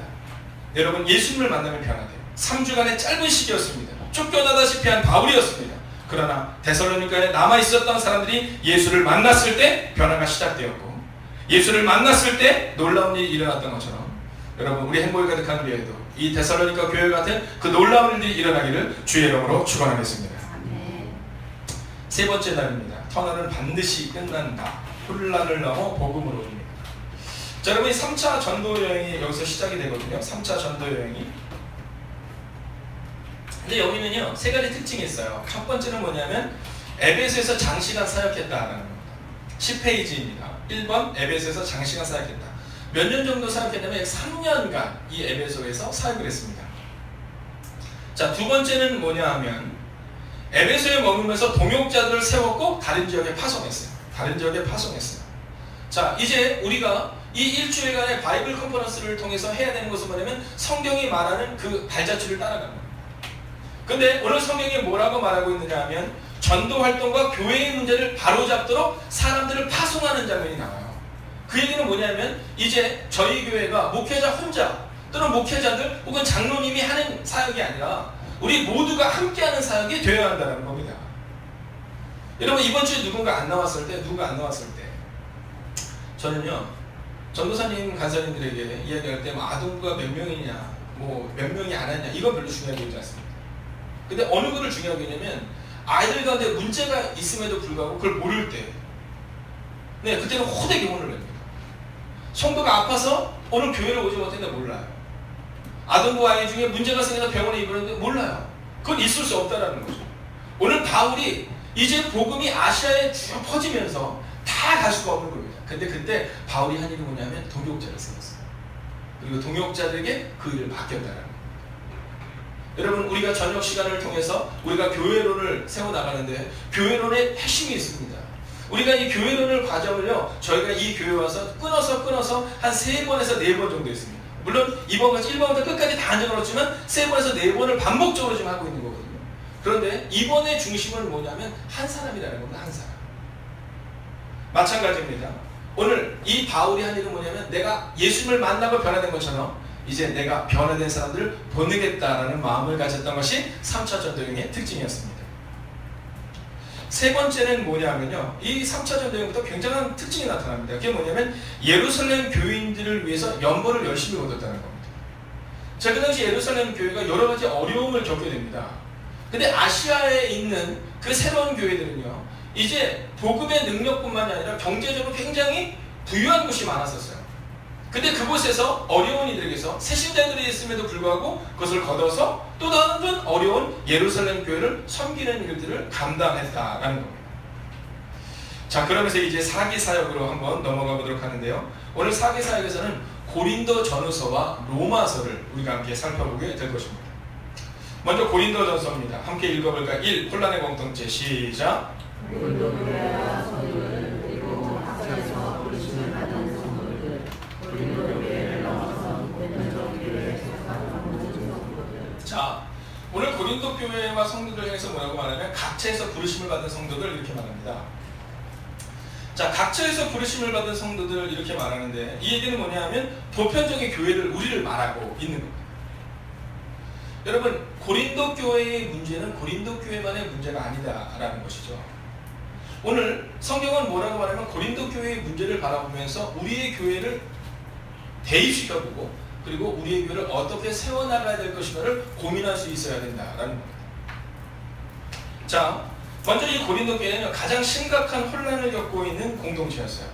여러분 예수님을 만나면 변화돼요. 3주간의 짧은 시기였습니다. 쫓겨나다시피 한 바울이었습니다. 그러나 데살로니가에 남아있었던 사람들이 예수를 만났을 때 변화가 시작되었고, 예수를 만났을 때 놀라운 일이 일어났던 것처럼 여러분 우리 행복이 가득한 교회도 이 데살로니가 교회 같은 그 놀라운 일들이 일어나기를 주의 이름으로 축원하겠습니다. 세 번째 날입니다. 터널은 반드시 끝난다. 혼란을 넘어 복음으로 옵니다. 자, 여러분 이 3차 전도 여행이 여기서 시작이 되거든요. 3차 전도 여행이. 근데 여기는요 세 가지 특징이 있어요. 첫 번째는 뭐냐면 에베소에서 장시간 사역했다라는 겁니다. 10페이지입니다. 1번 에베소에서 장시간 사역했다. 몇 년 정도 사역했냐면 약 3년간 이 에베소에서 사역을 했습니다. 자, 두 번째는 뭐냐 하면 에베소에 머물면서 동역자들을 세웠고 다른 지역에 파송했어요. 다른 지역에 파송했어요. 자, 이제 우리가 이 일주일간의 바이블 컨퍼런스를 통해서 해야 되는 것은 뭐냐면 성경이 말하는 그 발자취를 따라가는 거예요. 근데 오늘 성경이 뭐라고 말하고 있느냐 하면 전도 활동과 교회의 문제를 바로잡도록 사람들을 파송하는 장면이 나와요. 그 얘기는 뭐냐면 이제 저희 교회가 목회자 혼자 또는 목회자들 혹은 장로님이 하는 사역이 아니라 우리 모두가 함께하는 사역이 되어야 한다는 겁니다. 여러분 이번 주에 누가 안 나왔을 때 저는요 전도사님 간사님들에게 이야기할 때 아동부가 몇 명이냐 뭐 몇 명이 안 왔냐 이건 별로 중요하게 보지 않습니다. 근데 어느 것을 중요하게 하냐면 아이들 가운데 문제가 있음에도 불구하고 그걸 모를 때 그때는 호되게 혼을 냅니다. 성도가 아파서 오늘 교회를 오지 못했는데 몰라요. 아동부 아이 중에 문제가 생겨서 병원에 입원했는데 몰라요. 그건 있을 수 없다라는 거죠. 오늘 바울이 이제 복음이 아시아에 쭉 퍼지면서 다 갈 수가 없는 겁니다. 근데 그때 바울이 한 일이 뭐냐면 동역자를 세웠어요. 그리고 동역자들에게 그 일을 맡겼다라는 거예요. 여러분 우리가 저녁 시간을 통해서 우리가 교회론을 세워나가는데 교회론의 핵심이 있습니다. 우리가 이 교회론을 과정을요 저희가 이 교회 와서 끊어서 한 3번에서 4번 정도 했습니다. 물론 이번까지 1번부터 끝까지 다 앉아놓았지만 3번에서 4번을 반복적으로 좀 하고 있는 거거든요. 그런데 이번의 중심은 뭐냐면 한 사람이라는 겁니다. 한 사람. 마찬가지입니다. 오늘 이 바울이 한 일은 뭐냐면 내가 예수님을 만나고 변화된 것처럼 이제 내가 변화된 사람들을 보내겠다라는 마음을 가졌던 것이 3차 전도행의 특징이었습니다. 세 번째는 뭐냐면요, 이 3차 전도행부터 굉장한 특징이 나타납니다. 그게 뭐냐면 예루살렘 교인들을 위해서 연보를 열심히 얻었다는 겁니다. 자, 그 당시 예루살렘 교회가 여러 가지 어려움을 겪게 됩니다. 근데 아시아에 있는 그 새로운 교회들은요, 이제 복음의 능력뿐만이 아니라 경제적으로 굉장히 부유한 곳이 많았었어요. 근데 그곳에서 어려운 이들에게서 새신자들이 있음에도 불구하고 그것을 걷어서 또 다른 어려운 예루살렘 교회를 섬기는 일들을 감당했다라는 겁니다. 자, 그러면서 이제 사기사역으로 한번 넘어가 보도록 하는데요. 오늘 사기사역에서는 고린도 전후서와 로마서를 우리가 함께 살펴보게 될 것입니다. 먼저 고린도 전서입니다. 함께 읽어볼까요? 1. 혼란의 공동체. 시작. 자, 오늘 고린도 교회와 성도들 향해서 뭐라고 말하면 각처에서 부르심을 받은 성도들 이렇게 말합니다. 자, 각처에서 부르심을 받은 성도들 이렇게 말하는데 이 얘기는 뭐냐면 보편적인 교회를 우리를 말하고 있는 겁니다. 여러분, 고린도 교회의 문제는 고린도 교회만의 문제가 아니다라는 것이죠. 오늘 성경은 뭐라고 말하면 고린도 교회의 문제를 바라보면서 우리의 교회를 대입시켜보고 그리고 우리의 교회를 어떻게 세워나가야 될 것인가를 고민할 수 있어야 된다라는 겁니다. 자, 먼저 이 고린도 교회는 가장 심각한 혼란을 겪고 있는 공동체였어요.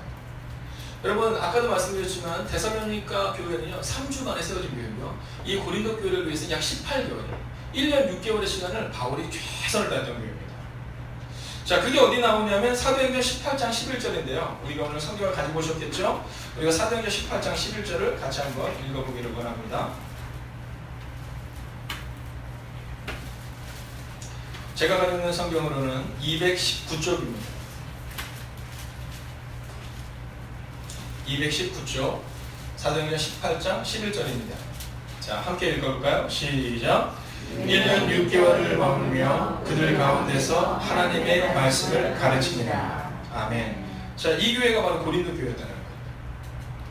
여러분, 아까도 말씀드렸지만 데살로니가 교회는요 3주 만에 세워진 교회고요, 이 고린도 교회를 위해서 약 18개월, 1년 6개월의 시간을 바울이 최선을 다했던 교회입니다. 자, 그게 어디 나오냐면 사도행전 18장 11절인데요. 우리가 오늘 성경을 가지고 오셨겠죠? 우리가 사도행전 18장 11절을 같이 한번 읽어보기를 원합니다. 제가 가지고 있는 성경으로는 219쪽입니다. 219쪽 사도행전 18장 11절입니다. 자, 함께 읽어볼까요? 시작. 1년 6개월을 머물며 그들 가운데서 하나님의 말씀을 가르치니라. 아멘. 자, 이 교회가 바로 고린도 교회였다는 거예요.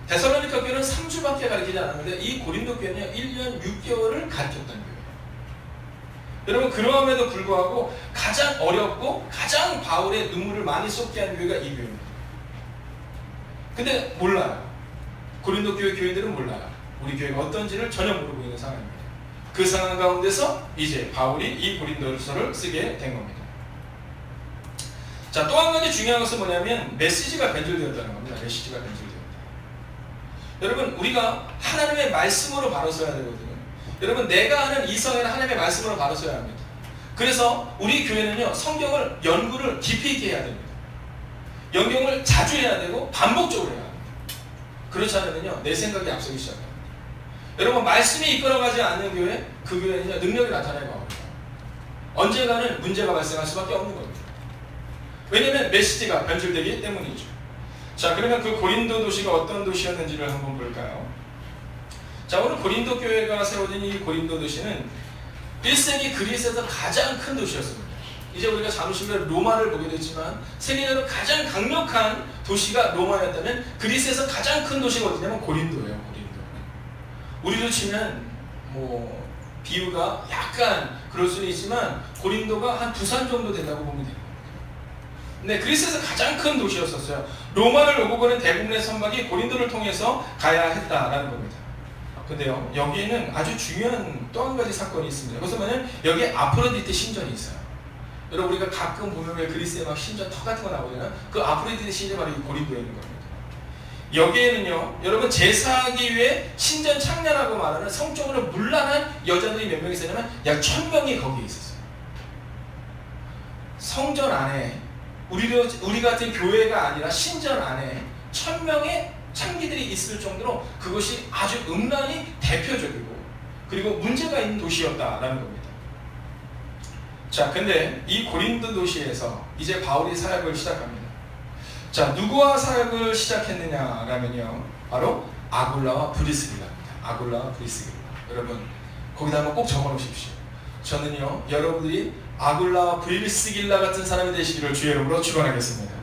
데살로니가 교회는 3주밖에 가르치지 않았는데 이 고린도 교회는 1년 6개월을 가르쳤다는 거예요. 여러분, 그러함에도 불구하고 가장 어렵고 가장 바울의 눈물을 많이 쏟게 한 교회가 이 교회입니다. 근데 몰라요. 고린도 교회 교인들은 몰라요. 우리 교회가 어떤지를 전혀 모르고 있는 상황입니다. 그 상황 가운데서 이제 바울이 이 고린도서를 쓰게 된 겁니다. 자, 또 한 가지 중요한 것은 뭐냐면 메시지가 변질되었다는 겁니다. 메시지가 변질되었다. 여러분, 우리가 하나님의 말씀으로 바로 써야 되거든요. 여러분, 내가 아는 이성에는 하나님의 말씀으로 바로 써야 합니다. 그래서 우리 교회는요 성경을 연구를 깊이 있게 해야 됩니다. 연경을 자주 해야 되고 반복적으로 해야 합니다. 그렇지 않으면요 내 생각이 앞서기 시작합니다. 여러분, 말씀이 이끌어가지 않는 교회, 그 교회는 능력이 나타나기가 어려워요. 언젠가는 문제가 발생할 수밖에 없는 겁니다. 왜냐하면 메시지가 변질되기 때문이죠. 자, 그러면 그 고린도 도시가 어떤 도시였는지를 한번 볼까요? 자, 오늘 고린도 교회가 세워진 이 고린도 도시는 1세기 그리스에서 가장 큰 도시였습니다. 이제 우리가 잠시 후에 로마를 보게 됐지만 세계적으로 가장 강력한 도시가 로마였다면 그리스에서 가장 큰 도시가 어디냐면 고린도예요. 고린도. 우리로 치면 뭐 비유가 약간 그럴 수는 있지만 고린도가 한 부산 정도 된다고 보면 됩니다. 근데 그리스에서 가장 큰 도시였었어요. 로마를 오고 가는 대부분의 선박이 고린도를 통해서 가야 했다라는 겁니다. 근데요, 여기에는 아주 중요한 또 한 가지 사건이 있습니다. 그것은 뭐냐면 여기에 아프로디테 신전이 있어요. 여러분, 우리가 가끔 보면 왜 그리스에 막 신전 터 같은 거 나오잖아요. 그 아프로디테 신전이 바로 이 고린도에 있는 겁니다. 여기에는요, 여러분, 제사하기 위해 신전 창녀라고 말하는 성적으로 문란한 여자들이 몇 명 있었냐면 약 1000명이 거기에 있었어요. 성전 안에 우리 같은 교회가 아니라 신전 안에 1000명의 창기들이 있을 정도로 그것이 아주 음란히 대표적이고 그리고 문제가 있는 도시였다라는 겁니다. 자, 근데 이 고린도 도시에서 이제 바울이 사역을 시작합니다. 자, 누구와 사역을 시작했느냐라면요, 바로 아굴라와 브리스길라입니다. 아굴라와 브리스길라. 여러분, 거기다 한번 꼭 적어 놓으십시오. 저는요, 여러분들이 아굴라와 브리스길라 같은 사람이 되시기를 주의 이름으로 축원하겠습니다.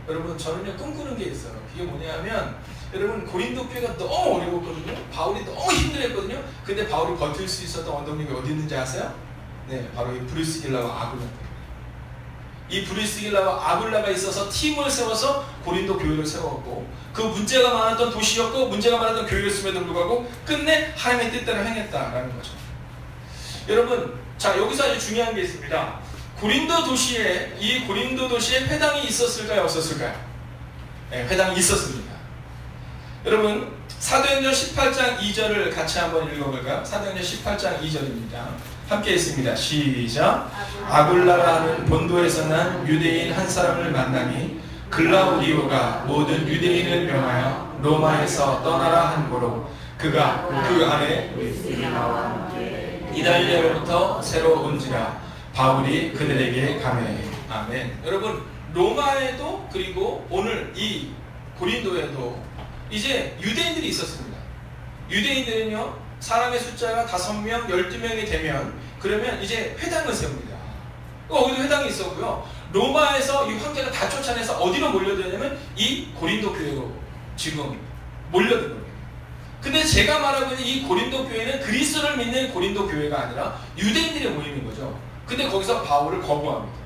여러분 저는요 꿈꾸는 게 있어요. 그게 뭐냐면 여러분 고린도 교회가 너무 어려웠거든요. 바울이 너무 힘들었거든요. 근데 바울이 버틸 수 있었던 원동력이 어디 있는지 아세요? 네, 바로 이 브리스길라와 아굴라. 이 브리스길라와 아굴라가 있어서 팀을 세워서 고린도 교회를 세웠고, 그 문제가 많았던 도시였고 문제가 많았던 교회였음에도 불구하고 끝내 하나님의 뜻대로 행했다라는 거죠. 여러분, 자 여기서 아주 중요한 게 있습니다. 이 고린도 도시에 회당이 있었을까요, 없었을까요? 네, 회당이 있었습니다. 여러분, 사도행전 18장 2절을 같이 한번 읽어볼까요? 사도행전 18장 2절입니다. 함께 읽습니다. 시작. 아굴라라 하는 본도에서 난 유대인 한 사람을 만나니 글라우디오가 모든 유대인을 명하여 로마에서 떠나라 한 고로 그가 그 안에 이달리아로부터 새로 온지라 바울이 그들에게 가매. 아멘. 여러분, 로마에도 그리고 오늘 이 고린도에도 이제 유대인들이 있었습니다. 유대인들은요, 사람의 숫자가 5명, 12명이 되면 그러면 이제 회당을 세웁니다. 거기도 회당이 있었고요. 로마에서 이 황제가 다 쫓아내서 어디로 몰려드냐면 이 고린도 교회로 지금 몰려든 겁니다. 근데 제가 말하고 있는 이 고린도 교회는 그리스도를 믿는 고린도 교회가 아니라 유대인들이 모이는 거죠. 근데 거기서 바울을 거부합니다.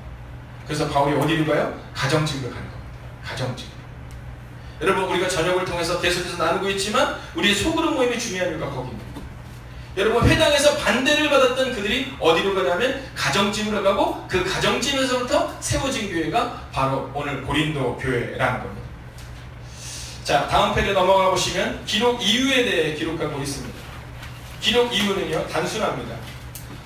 그래서 바울이 어디로 가요? 가정집으로 가는 겁니다. 가정집. 여러분, 우리가 저녁을 통해서 계속해서 나누고 있지만 우리의 소그룹 모임이 중요한 이유가 거기입니다. 여러분, 회당에서 반대를 받았던 그들이 어디로 가냐면 가정집으로 가고, 그 가정집에서부터 세워진 교회가 바로 오늘 고린도 교회라는 겁니다. 자, 다음 페이지에 넘어가 보시면 기록 이유에 대해 기록하고 있습니다. 기록 이유는요, 단순합니다.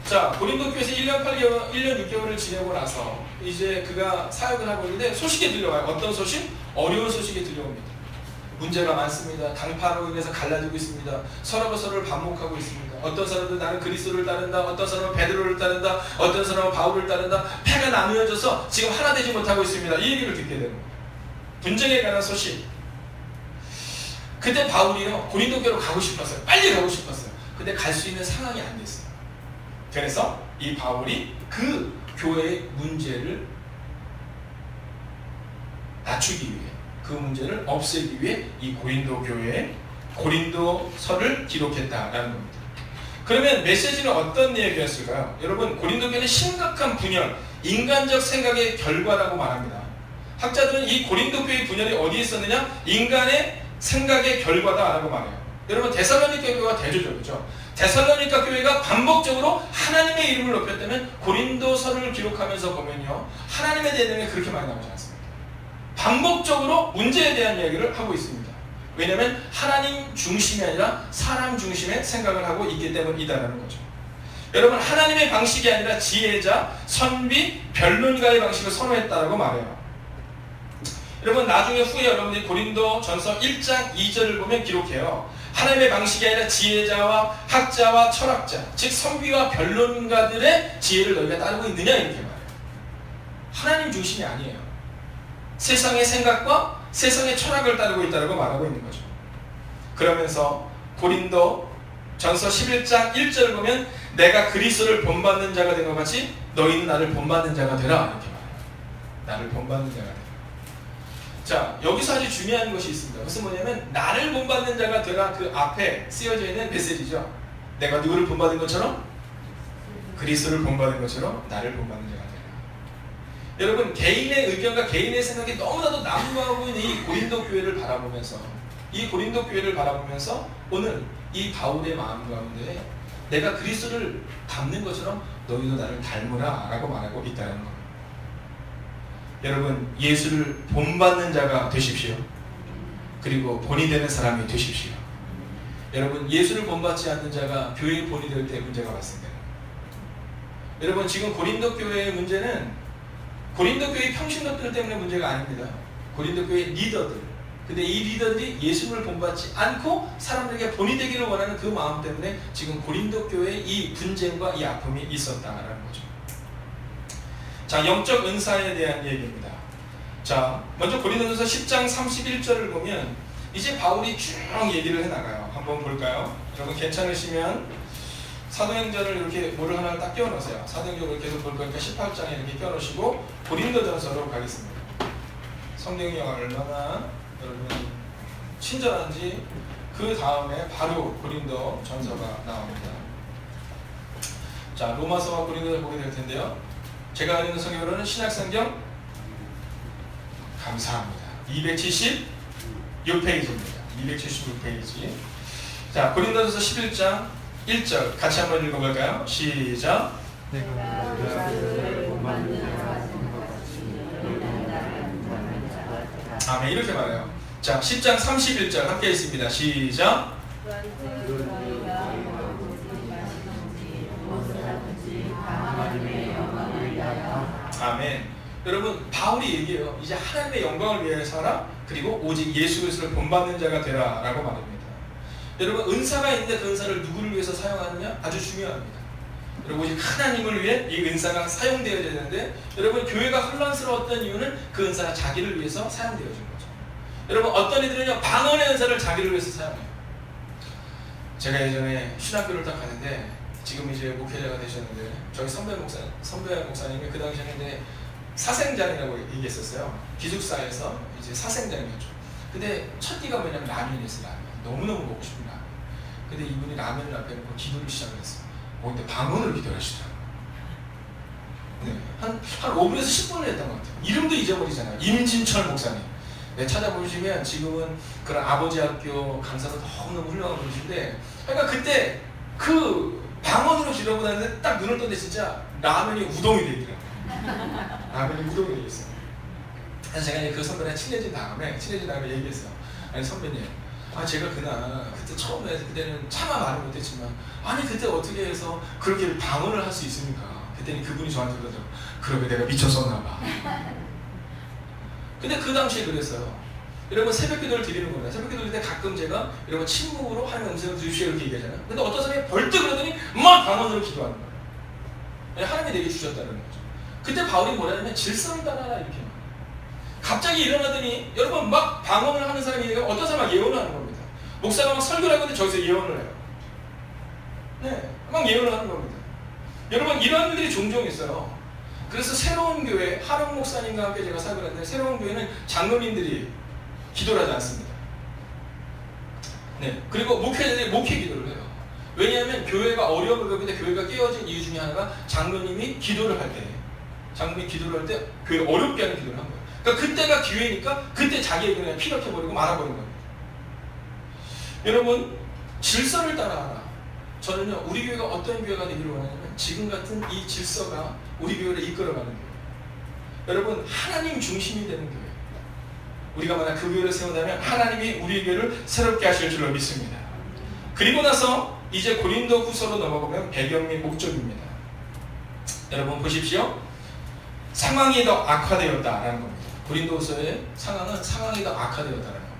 자, 고린도 교회에서 1년 6개월을 지내고 나서 이제 그가 사역을 하고 있는데 소식이 들려와요. 어떤 소식? 어려운 소식이 들려옵니다. 문제가 많습니다. 강파로 인해서 갈라지고 있습니다. 서로가 서로를 반목하고 있습니다. 어떤 사람들은 나는 그리스도를 따른다, 어떤 사람은 베드로를 따른다, 어떤 사람은 바울을 따른다. 패가 나누어져서 지금 하나 되지 못하고 있습니다. 이 얘기를 듣게 되는 거예요. 분쟁에 관한 소식. 그때 바울이요, 고린도 교회로 가고 싶었어요. 빨리 가고 싶었어요. 근데 갈 수 있는 상황이 안 됐어요. 그래서 이 바울이 그 교회의 문제를 낮추기 위해, 그 문제를 없애기 위해 이 고린도 교회에 고린도서를 기록했다라는 겁니다. 그러면 메시지는 어떤 얘기였을까요? 여러분, 고린도 교회는 심각한 분열, 인간적 생각의 결과라고 말합니다. 학자들은 이 고린도 교회의 분열이 어디에 있었느냐? 인간의 생각의 결과다라고 말해요. 여러분, 데살로니가 교회가 대조적이죠. 데살로니가 교회가 반복적으로 하나님의 이름을 높였다면 고린도서를 기록하면서 보면요, 하나님에 대한 내용이 그렇게 많이 나오지 않습니다. 반복적으로 문제에 대한 이야기를 하고 있습니다. 왜냐하면 하나님 중심이 아니라 사람 중심의 생각을 하고 있기 때문이다라는 거죠. 여러분, 하나님의 방식이 아니라 지혜자, 선비, 변론가의 방식을 선호했다라고 말해요. 여러분, 나중에 후에 여러분들이 고린도 전서 1장 2절을 보면 기록해요. 하나님의 방식이 아니라 지혜자와 학자와 철학자, 즉 선비와 변론가들의 지혜를 너희가 따르고 있느냐, 이렇게 말해요. 하나님 중심이 아니에요. 세상의 생각과 세상의 철학을 따르고 있다고 말하고 있는 거죠. 그러면서 고린도 전서 11장 1절을 보면 내가 그리스도를 본받는 자가 된 것 같이 너희는 나를 본받는 자가 되라, 이렇게 말해요. 나를 본받는 자가 되라. 자, 여기서 아주 중요한 것이 있습니다. 그것은 뭐냐면 나를 본받는 자가 되라, 그 앞에 쓰여져 있는 메시지죠. 내가 누구를 본받은 것처럼? 그리스도를 본받은 것처럼 나를 본받는 자가 되라. 여러분, 개인의 의견과 개인의 생각이 너무나도 난무하고 있는 이 고린도 교회를 바라보면서 오늘 이 바울의 마음 가운데 내가 그리스도를 닮는 것처럼 너희도 나를 닮으라 라고 말하고 있다는 겁니다. 여러분, 예수를 본받는 자가 되십시오. 그리고 본이 되는 사람이 되십시오. 여러분, 예수를 본받지 않는 자가 교회의 본이 될 때 문제가 발생돼요. 여러분, 지금 고린도 교회의 문제는 고린도 교회의 평신도들 때문에 문제가 아닙니다. 고린도 교회의 리더들. 근데 이 리더들이 예수를 본받지 않고 사람들에게 본이 되기를 원하는 그 마음 때문에 지금 고린도 교회의 이 분쟁과 이 아픔이 있었다라는 거죠. 자, 영적 은사에 대한 얘기입니다. 자, 먼저 고린도전서 10장 31절을 보면 이제 바울이 쭉 얘기를 해나가요. 한번 볼까요? 여러분 괜찮으시면 사도행전을 이렇게 뭐를 하나 딱 끼워놓으세요. 사도행전을 계속 볼 거니까 18장에 이렇게 끼워놓으시고 고린도전서로 가겠습니다. 성경이 얼마나 여러분 친절한지 그 다음에 바로 고린도 전서가 나옵니다. 자, 로마서와 고린도를 보게 될 텐데요. 제가 알고 있는 성경으로는 신약성경 감사합니다. 276페이지입니다. 276페이지. 자, 고린도전서 11장 1절 같이 한번 읽어볼까요? 시작. 아멘. 이렇게 말해요. 자, 10장 31절 함께 있습니다. 시작. 아멘. 여러분, 바울이 얘기해요. 이제 하나님의 영광을 위해서라, 그리고 오직 예수 그리스도를 본받는 자가 되라 라고 말합니다. 여러분, 은사가 있는데 그 은사를 누구를 위해서 사용하느냐? 아주 중요합니다. 여러분, 오직 하나님을 위해 이 은사가 사용되어야 되는데, 여러분, 교회가 혼란스러웠던 이유는 그 은사가 자기를 위해서 사용되어진 거죠. 여러분, 어떤 이들은요, 방언의 은사를 자기를 위해서 사용해요. 제가 예전에 신학교를 딱 가는데, 지금 이제 목회자가 되셨는데, 저희 선배 목사님이 그 당시에는 이제 사생장이라고 얘기했었어요. 기숙사에서 이제 사생장이었죠. 근데 첫 끼가 뭐냐면 라면이었어요. 라면. 너무너무 먹고 싶은 라면. 근데 이분이 라면을 앞에 놓고 기도를 시작을 했어요. 근데 방언을 기도를 하시더라고요. 네, 한 5분에서 10분을 했던 것 같아요. 이름도 잊어버리잖아요. 임진철 목사님. 네, 찾아보시면 지금은 그런 아버지 학교 강사로 너무너무 훌륭한 분이신데, 그러니까 그때 그 방언으로 기도하고 나는데 딱 눈을 떴는데 진짜 라면이 우동이 되더라고요. 라면이 우동이 돼 있어요. 그래서 제가 그 선배랑 친해진 다음에 얘기했어요. 아니 선배님, 제가 그때 처음에 그때는 차마 말을 못했지만, 아니 그때 어떻게 해서 그렇게 방언을 할 수 있습니까? 그때는 그분이 저한테 그러더라고요. 그러면 내가 미쳤었나 봐. 근데 그 당시에 그랬어요. 여러분, 새벽 기도를 드리는 겁니다. 새벽 기도를 드릴 때 가끔 제가 여러분 침묵으로 하나님 음성을 들으시오 이렇게 얘기하잖아요. 근데 어떤 사람이 벌떡 그러더니 막 방언으로 기도하는 거예요. 하나님이 내게 주셨다는 거죠. 그때 바울이 뭐라냐면 질서를 따라라 이렇게. 갑자기 일어나더니 여러분 막 방언을 하는 사람이 어떤 사람은 예언을 하는 겁니다. 목사가 막 설교를 하는데 저기서 예언을 해요. 네, 막 예언을 하는 겁니다. 여러분, 이런 일들이 종종 있어요. 그래서 새로운 교회, 하룡 목사님과 함께 제가 사역을 했는데, 새로운 교회는 장로님들이 기도를 하지 않습니다. 네, 그리고 목회자들이 목회 기도를 해요. 왜냐하면 교회가 어려움을 겪는데 교회가 깨어진 이유 중에 하나가 장로님이 기도를 할 때, 교회 어렵게 하는 기도를 한 거예요. 그러니까 그때가 기회니까 그때 자기 의견을 그냥 피력해버리고 말아버린 겁니다. 여러분, 질서를 따라하라. 저는요, 우리 교회가 어떤 교회가 되기를 원하냐면 지금 같은 이 질서가 우리 교회를 이끌어가는 교회. 여러분, 하나님 중심이 되는 교회. 우리가 만약 그 교회를 세운다면 하나님이 우리 교회를 새롭게 하실 줄로 믿습니다. 그리고 나서 이제 고린도 후서로 넘어가면 배경 및 목적입니다. 여러분 보십시오. 상황이 더 악화되었다라는 겁니다. 고린도 후서의 상황이 더 악화되었다는 겁니다.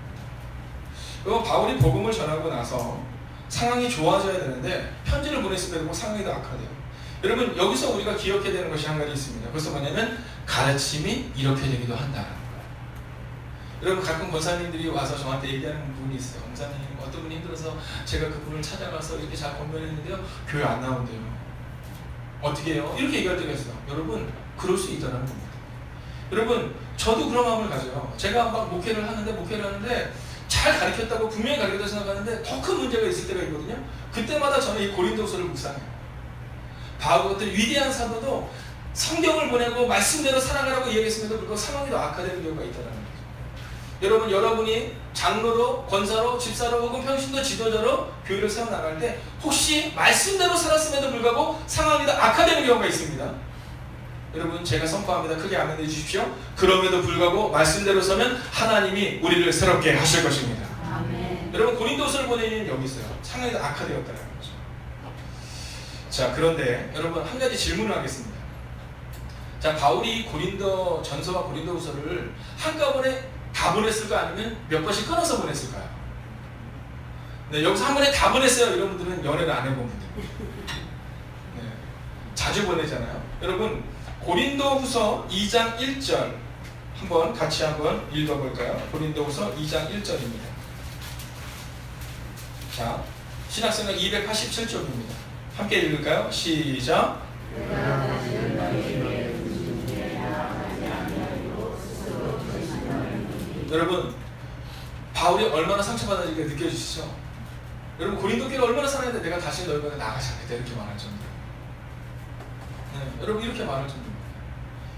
여러분, 바울이 복음을 전하고 나서 상황이 좋아져야 되는데 편지를 보냈을 때도 상황이 더 악화돼요. 여러분, 여기서 우리가 기억해야 되는 것이 한 가지 있습니다. 그것은 뭐냐면 가르침이 이렇게 되기도 한다는 거예요. 여러분, 가끔 권사님들이 와서 저한테 얘기하는 분이 있어요. 권사님, 어떤 분이 힘들어서 제가 그분을 찾아가서 이렇게 잘 건면했는데요, 교회 안 나온대요. 어떻게 해요? 이렇게 얘기할 때가 있어요. 여러분, 그럴 수 있다는 겁니다. 여러분, 저도 그런 마음을 가져요. 제가 막 목회를 하는데 잘 가르쳤다고 분명히 가르쳤다고 생각하는데 더 큰 문제가 있을 때가 있거든요. 그때마다 저는 이 고린도서를 묵상해요. 바울 같은 위대한 사도도 성경을 보내고 말씀대로 살아가라고 이야기했음에도 불구하고 상황이 더 악화되는 경우가 있다는 거죠. 여러분, 여러분이 장로로, 권사로, 집사로 혹은 평신도 지도자로 교회를 세워나갈 때 혹시 말씀대로 살았음에도 불구하고 상황이 더 악화되는 경우가 있습니다. 여러분, 제가 선포합니다. 크게 아멘 해주십시오. 그럼에도 불구하고 말씀대로 서면 하나님이 우리를 새롭게 하실 것입니다. 아멘. 여러분, 고린도서를 보내는 여기 있어요. 상황이 더 악화되었다는 거죠. 자, 그런데 여러분, 한 가지 질문을 하겠습니다. 자, 바울이 고린도 전서와 고린도 후서를 한꺼번에 다 보냈을까, 아니면 몇 번씩 끊어서 보냈을까요? 네, 여기서 한 번에 다 보냈어요. 이런 분들은 연애를 안 해본 분들. 네, 자주 보내잖아요. 여러분, 고린도 후서 2장 1절 같이 한번 읽어볼까요? 고린도 후서 2장 1절입니다. 자, 신학생활 287쪽입니다. 함께 읽을까요? 시작. 여러분, 바울이 얼마나 상처받았는지 느껴지시죠? 여러분, 고린도 교회를 얼마나 사랑했는데 내가 다시 너희 가운데 나가지 않겠다 이렇게 말할 정도로. 여러분, 이렇게 말할 정도입니다.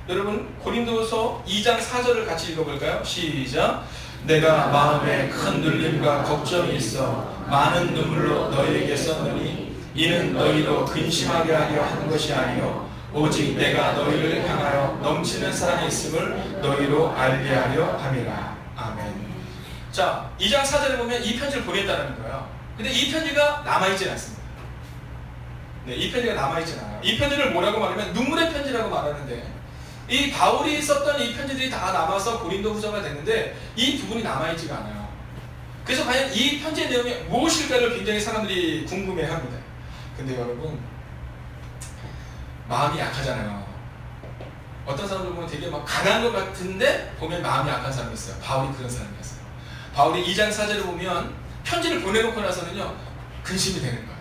여러분, 고린도서 2장 4절을 같이 읽어볼까요? 시작. 내가 마음에 큰 눌림과 걱정이 있어 많은 눈물로 너희에게 썼느니 이는 너희로 근심하게 하려 하는 것이 아니요 오직 내가 너희를 향하여 넘치는 사랑이 있음을 너희로 알게 하려 함이라. 아멘. 자, 2장 4절에 보면 이 편지를 보냈다는 거예요. 근데 이 편지가 남아있지 않습니다. 네, 이 편지가 남아있지 않아요. 이 편지를 뭐라고 말하면 눈물의 편지라고 말하는데, 이 바울이 썼던 이 편지들이 다 남아서 고린도 후서가 됐는데 이 부분이 남아있지가 않아요. 그래서 과연 이 편지의 내용이 무엇일까를 굉장히 사람들이 궁금해합니다. 근데 여러분, 마음이 약하잖아요. 어떤 사람들 보면 되게 막 강한 것 같은데 보면 마음이 약한 사람이 있어요. 바울이 그런 사람이었어요. 바울이 2장 4절을 보면 편지를 보내놓고 나서는요, 근심이 되는 거예요.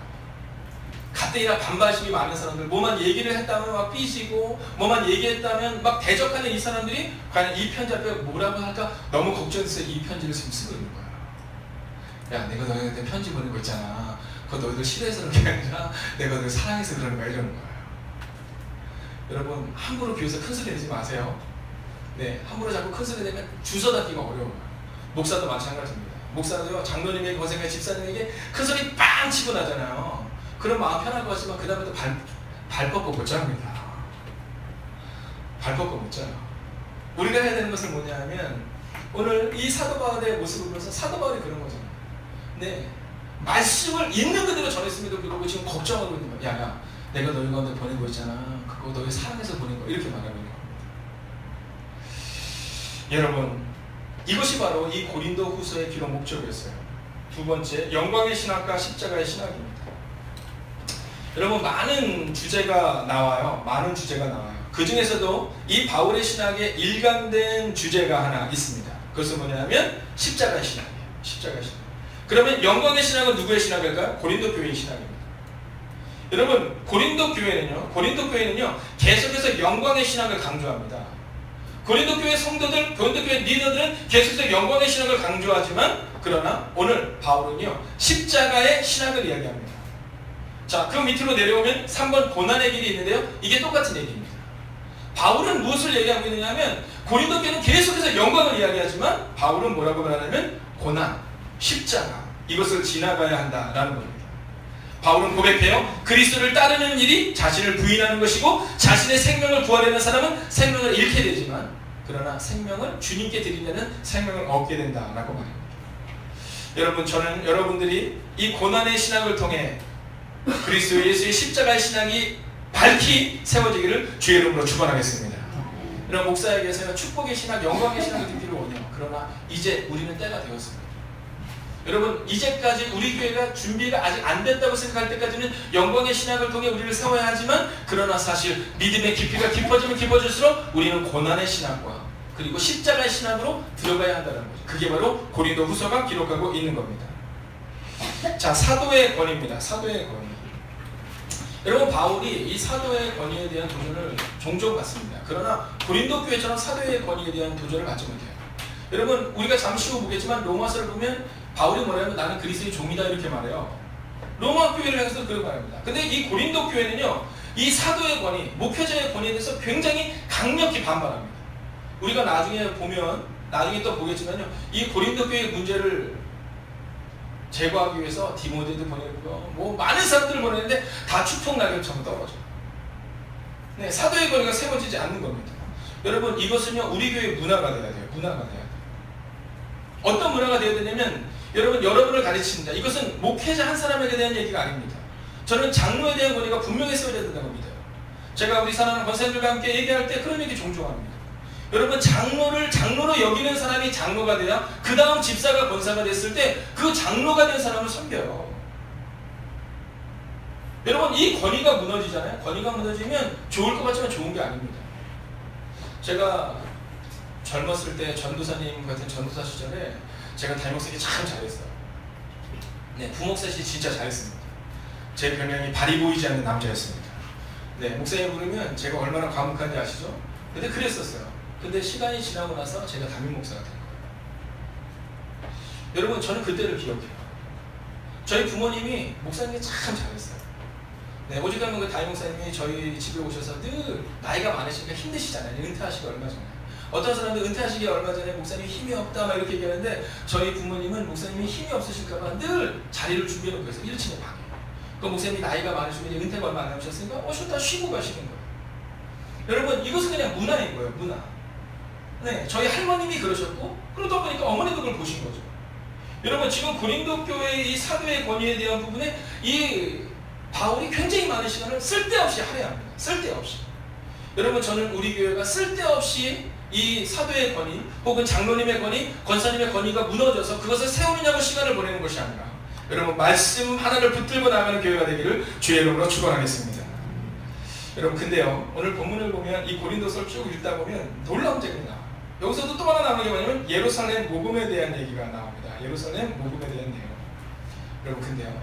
가뜩이나 반발심이 많은 사람들, 뭐만 얘기를 했다면 막 삐지고, 뭐만 얘기했다면 막 대적하는 이 사람들이 과연 이 편지 앞에 뭐라고 할까 너무 걱정해서 이 편지를 지금 쓰고 있는 거예요. 야, 내가 너희한테 편지 보낸 거 있잖아. 그거 너희들 싫어해서 그런 게 아니라 내가 너희들 사랑해서 그러는 거야, 이러는 거예요. 여러분, 함부로 교회에서 큰 소리 내지 마세요. 네, 함부로 자꾸 큰 소리 내면 주워 담기가 어려워요. 목사도 마찬가지입니다. 목사도요, 장로님에게 고생해 집사님에게 큰 소리 빵 치고 나잖아요. 그럼 마음 편할 것 같지만 그 다음부터 발 뻗고 못 잡니다. 발 뻗고 못 자요. 우리가 해야 되는 것은 뭐냐 하면, 오늘 이 사도 바울의 모습을 보면서 사도 바울이 그런 거잖아요. 네, 말씀을 있는 그대로 전했음에도 불구하고 지금 걱정하고 있는 거야. 야, 내가 너희 가운데 보낸 거 있잖아. 그거 너희 사랑해서 보낸 거. 이렇게 말하고 있는 겁니다. 여러분, 이것이 바로 이 고린도 후서의 기록 목적이었어요. 두 번째, 영광의 신학과 십자가의 신학입니다. 여러분, 많은 주제가 나와요. 많은 주제가 나와요. 그 중에서도 이 바울의 신학에 일관된 주제가 하나 있습니다. 그것은 뭐냐면 십자가의 신학이에요. 십자가의 신학. 그러면 영광의 신학은 누구의 신학일까요? 고린도 교회의 신학입니다. 여러분, 고린도 교회는요 계속해서 영광의 신학을 강조합니다. 고린도 교회 성도들, 고린도 교회 리더들은 계속해서 영광의 신학을 강조하지만, 그러나 오늘 바울은요 십자가의 신학을 이야기합니다. 자, 그 밑으로 내려오면 3번 고난의 길이 있는데요, 이게 똑같은 얘기입니다. 바울은 무엇을 얘기하고 있느냐 하면, 고린도 교회는 계속해서 영광을 이야기하지만 바울은 뭐라고 말하냐면 고난, 십자가, 이것을 지나가야 한다라는 겁니다. 바울은 고백해요. 그리스도를 따르는 일이 자신을 부인하는 것이고, 자신의 생명을 구하려는 사람은 생명을 잃게 되지만, 그러나 생명을 주님께 드리려는 생명을 얻게 된다라고 말합니다. 여러분, 저는 여러분들이 이 고난의 신학을 통해 그리스도 예수의 십자가의 신학이 밝히 세워지기를 주의 이름으로 축원하겠습니다. 이런 목사에게서 축복의 신학, 영광의 신학을 듣기를 원해요. 그러나 이제 우리는 때가 되었습니다. 여러분, 이제까지 우리 교회가 준비가 아직 안 됐다고 생각할 때까지는 영광의 신학을 통해 우리를 세워야 하지만, 그러나 사실 믿음의 깊이가 깊어지면 깊어질수록 우리는 고난의 신학과 그리고 십자가의 신학으로 들어가야 한다는 거죠. 그게 바로 고린도 후서가 기록하고 있는 겁니다. 자, 사도의 권위입니다. 사도의 권위. 여러분, 바울이 이 사도의 권위에 대한 도전을 종종 받습니다. 그러나 고린도 교회처럼 사도의 권위에 대한 도전을 받지 못해요. 여러분, 우리가 잠시 후 보겠지만 로마서를 보면 바울이 뭐라면 나는 그리스도의 종이다 이렇게 말해요. 로마 교회를 향해서 그렇게 말합니다. 근데 이 고린도 교회는요, 이 사도의 권위, 목회자의 권위에 대해서 굉장히 강력히 반발합니다. 우리가 나중에 또 보겠지만요, 이 고린도 교회의 문제를 제거하기 위해서 디모데도 보내고 뭐 많은 사람들을 보내는데 다 축복 낙엽처럼 떨어져요. 네, 사도의 권위가 세워지지 않는 겁니다. 여러분, 이것은요 우리 교회의 문화가 돼야 돼요. 문화가 돼야 돼요. 어떤 문화가 되어야 되냐면, 여러분, 여러분을 가르칩니다. 이것은 목회자 한 사람에게 대한 얘기가 아닙니다. 저는 장로에 대한 권위가 분명히 세워져야 된다고 믿어요. 제가 우리 사랑하는 권사님들과 함께 얘기할 때 그런 얘기 종종 합니다. 여러분, 장로로 여기는 사람이 장로가 돼야 그 다음 집사가 권사가 됐을 때 그 장로가 된 사람을 섬겨요. 여러분, 이 권위가 무너지잖아요. 권위가 무너지면 좋을 것 같지만 좋은 게 아닙니다. 제가 젊었을 때 전도사님 같은 전도사 시절에 제가 담임목사에게 참 잘했어요. 네, 부목사씨 진짜 잘했습니다. 제 별명이 발이 보이지 않는 남자였습니다. 네, 목사님 부르면 제가 얼마나 과묵한지 아시죠? 근데 그랬었어요. 근데 시간이 지나고 나서 제가 담임 목사가 된 거예요. 여러분 저는 그때를 기억해요. 저희 부모님이 목사님이 참 잘했어요. 네, 오죽하면 그 담임 목사님이 저희 집에 오셔서 늘 나이가 많으시니까 힘드시잖아요. 은퇴하시기 얼마 전에. 어떤 사람들 은퇴하시기 얼마 전에 목사님이 힘이 없다 막 이렇게 얘기하는데 저희 부모님은 목사님이 힘이 없으실까봐 늘 자리를 준비해놓고 있어요. 1층에 방에. 그 목사님이 나이가 많으시면 은퇴가 얼마 안 남으셨으니까 쉬었다 쉬고 가시는 거예요. 여러분 이것은 그냥 문화인 거예요. 문화. 네, 저희 할머님이 그러셨고 그러다 보니까 어머니도 그걸 보신 거죠. 여러분 지금 고린도 교회의 이 사도의 권위에 대한 부분에 이 바울이 굉장히 많은 시간을 쓸데없이 할애합니다. 쓸데없이. 여러분 저는 우리 교회가 쓸데없이 이 사도의 권위 혹은 장로님의 권위, 권사님의 권위가 무너져서 그것을 세우느냐고 시간을 보내는 것이 아니라 여러분 말씀 하나를 붙들고 나가는 교회가 되기를 주의 이름으로 축원하겠습니다. 여러분 근데요 오늘 본문을 보면 이 고린도서를 쭉 읽다 보면 놀라운 점이 나와요. 여기서도 또 하나 나오는 게 뭐냐면 예루살렘 모금에 대한 얘기가 나옵니다. 예루살렘 모금에 대한 내용. 여러분 근데요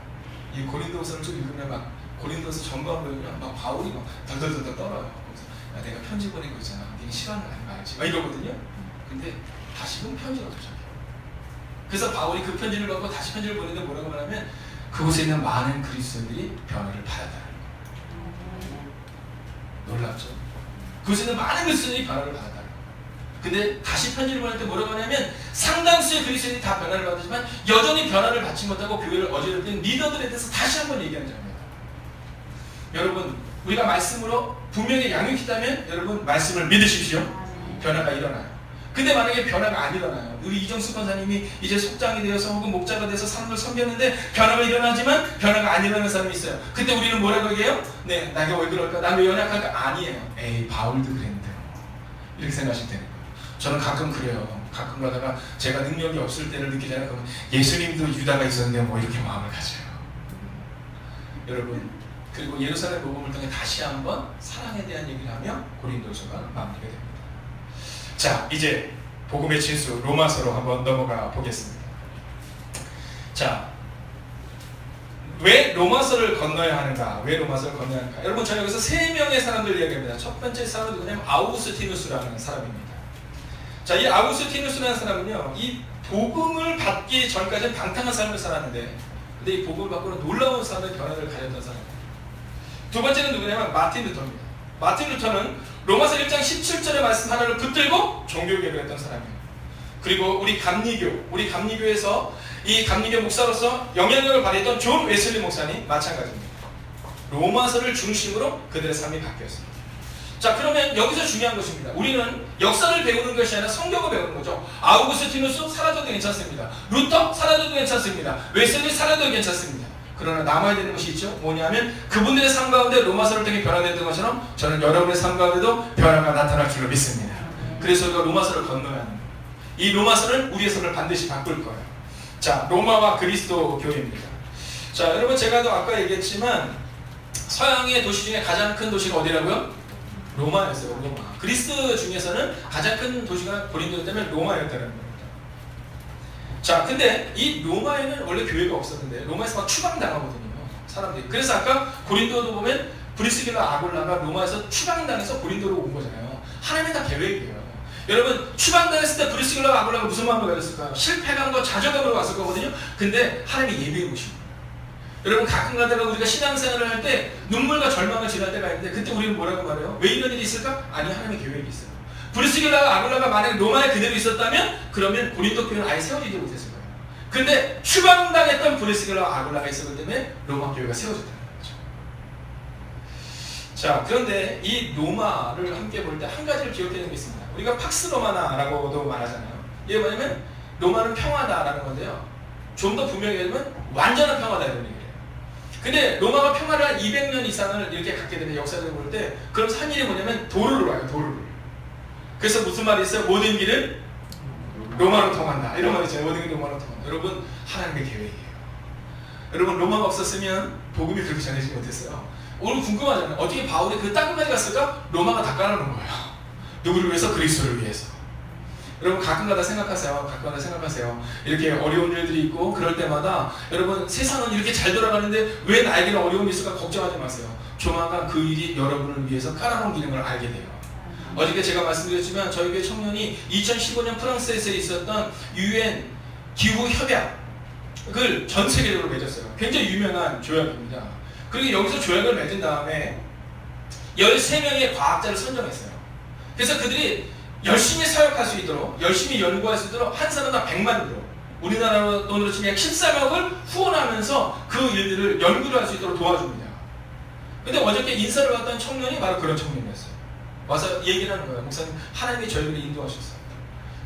이 고린도서를 쭉 읽으면 막 고린도서 전반부에 막 바울이 막 덜덜덜 떨어요. 그래서 야, 내가 편지 보낸 거 있잖아. 네가 싫어하는 거 아닌 거 알지? 막 이러거든요. 근데 다시금 편지가 도착해요. 그래서 바울이 그 편지를 받고 다시 편지를 보내는데 뭐라고 말하면 그곳에 있는 많은 그리스도인들이 변화를 받았다는 거예요. 놀랍죠? 그곳에 있는 많은 그리스도인들이 변화를 받았다는 거예요. 근데 다시 편지를 보낼 때 뭐라고 하냐면 상당수의 그리스도인이 다 변화를 받았지만 여전히 변화를 받지 못하고 교회를 어지럽힌 리더들에 대해서 다시 한번 얘기하는 장면입니다. 여러분 우리가 말씀으로 분명히 양육했다면 여러분 말씀을 믿으십시오. 변화가 일어나요. 근데 만약에 변화가 안 일어나요. 우리 이정수 권사님이 이제 속장이 되어서 혹은 목자가 돼서 사람들 섬겼는데 변화가 일어나지만 변화가 안 일어나는 사람이 있어요. 그때 우리는 뭐라고 얘기해요? 네, 내가 왜 그럴까? 난 왜 연약할까? 아니에요. 에이 바울도 그랬는데 이렇게 생각하시면 되는 거예요. 저는 가끔 그래요. 가끔 가다가 제가 능력이 없을 때를 느끼잖아요. 그러면 예수님도 유다가 있었는데 뭐 이렇게 마음을 가져요. 여러분 그리고 예루살렘 복음을 통해 다시 한번 사랑에 대한 얘기를 하며 고린도서가 마무리가 됩니다. 자 이제 복음의 진수 로마서로 한번 넘어가 보겠습니다. 자 왜 로마서를 건너야 하는가? 왜 로마서를 건너야 하는가? 여러분 저는 여기서 세 명의 사람들 이야기합니다. 첫 번째 사람은 누구냐면 아우구스티누스라는 사람입니다. 자, 이 아우구스티누스라는 사람은요, 이 복음을 받기 전까지는 방탕한 삶을 살았는데, 근데 이 복음을 받고는 놀라운 삶의 변화를 가졌던 사람입니다. 두 번째는 누구냐면 마틴 루터입니다. 마틴 루터는 로마서 1장 17절의 말씀 하나를 붙들고 종교개혁을 했던 사람이에요. 그리고 우리 감리교에서 이 감리교 목사로서 영향력을 발휘했던 존 웨슬리 목사님 마찬가지입니다. 로마서를 중심으로 그들의 삶이 바뀌었습니다. 자 그러면 여기서 중요한 것입니다. 우리는 역사를 배우는 것이 아니라 성경을 배우는 거죠. 아우구스티누스 사라져도 괜찮습니다. 루터 사라져도 괜찮습니다. 웨슬리 사라져도 괜찮습니다. 그러나 남아야 되는 것이 있죠. 뭐냐면 그분들의 삶 가운데 로마서를 통해 변화됐던 것처럼 저는 여러분의 삶 가운데도 변화가 나타날 줄로 믿습니다. 그래서 우리가 로마서를 건너야 합니다. 이 로마서는 우리의 삶을 반드시 바꿀 거예요. 자, 로마와 그리스도 교회입니다. 자, 여러분 제가 또 아까 얘기했지만 서양의 도시 중에 가장 큰 도시가 어디라고요? 로마였어요. 로마. 그리스 중에서는 가장 큰 도시가 고린도였다면 로마였다는 겁니다. 자, 근데 이 로마에는 원래 교회가 없었는데 로마에서 막 추방당하거든요. 사람들이. 그래서 아까 고린도도 보면 브리스길라 아굴라가 로마에서 추방당해서 고린도로 온 거잖아요. 하나님의 다 계획이에요. 여러분 추방당했을 때 브리스길라 아굴라가 무슨 마음을 가졌을까요? 실패감과 좌절감으로 왔을 거거든요. 근데 하나님이 예비해 보신 거예요. 여러분 가끔 가다가 우리가 신앙생활을 할 때 눈물과 절망을 지날 때가 있는데 그때 우리는 뭐라고 말해요? 왜 이런 일이 있을까? 아니 하나님의 계획이 있어요. 브리스길라와 아굴라가 만약에 로마에 그대로 있었다면 그러면 고린도 교회는 아예 세워지지 못했을 거예요. 근데 추방당했던 브리스길라와 아굴라가 있었기 때문에 로마 교회가 세워졌다는 거죠. 자 그런데 이 로마를 함께 볼 때 한 가지를 기억해야 되는 게 있습니다. 우리가 팍스 로마나라고도 말하잖아요. 이게 뭐냐면 로마는 평화다라는 건데요. 좀 더 분명히 얘기하면 완전한 평화다 이런 얘기예요. 근데 로마가 평화를 한 200년 이상을 이렇게 갖게 되는 역사를 볼 때 그럼 산 일이 뭐냐면 도로로 와요. 도로로. 그래서 무슨 말이 있어요? 모든 길은 로마로 통한다. 이런 말이 있잖아요. 모든 길은 로마로 통한다. 여러분 하나님의 계획이에요. 여러분 로마가 없었으면 복음이 그렇게 전해지지 못했어요. 오늘 궁금하잖아요. 어떻게 바울이 그 땅끝까지 갔을까? 로마가 다 깔아놓은 거예요. 누구를 위해서? 그리스도를 위해서. 여러분 가끔가다 생각하세요. 이렇게 어려운 일들이 있고 그럴 때마다 여러분 세상은 이렇게 잘 돌아가는데 왜 나에게는 어려움이 있을까 걱정하지 마세요. 조만간 그 일이 여러분을 위해서 깔아놓은 기능을 알게 돼요. 어저께 제가 말씀드렸지만 저희 교회 청년이 2015년 프랑스에서 있었던 UN 기후 협약을 전 세계적으로 맺었어요. 굉장히 유명한 조약입니다. 그리고 여기서 조약을 맺은 다음에 13명의 과학자를 선정했어요. 그래서 그들이 열심히 사역할 수 있도록, 열심히 연구할 수 있도록 한 사람당 100만 유로, 우리나라 돈으로 치면 13억을 후원하면서 그 일들을 연구를 할 수 있도록 도와줍니다. 근데 어저께 인사를 왔던 청년이 바로 그런 청년이었어요. 와서 얘기를 하는 거예요. 목사님, 하나님이 저희를 인도하셨어요.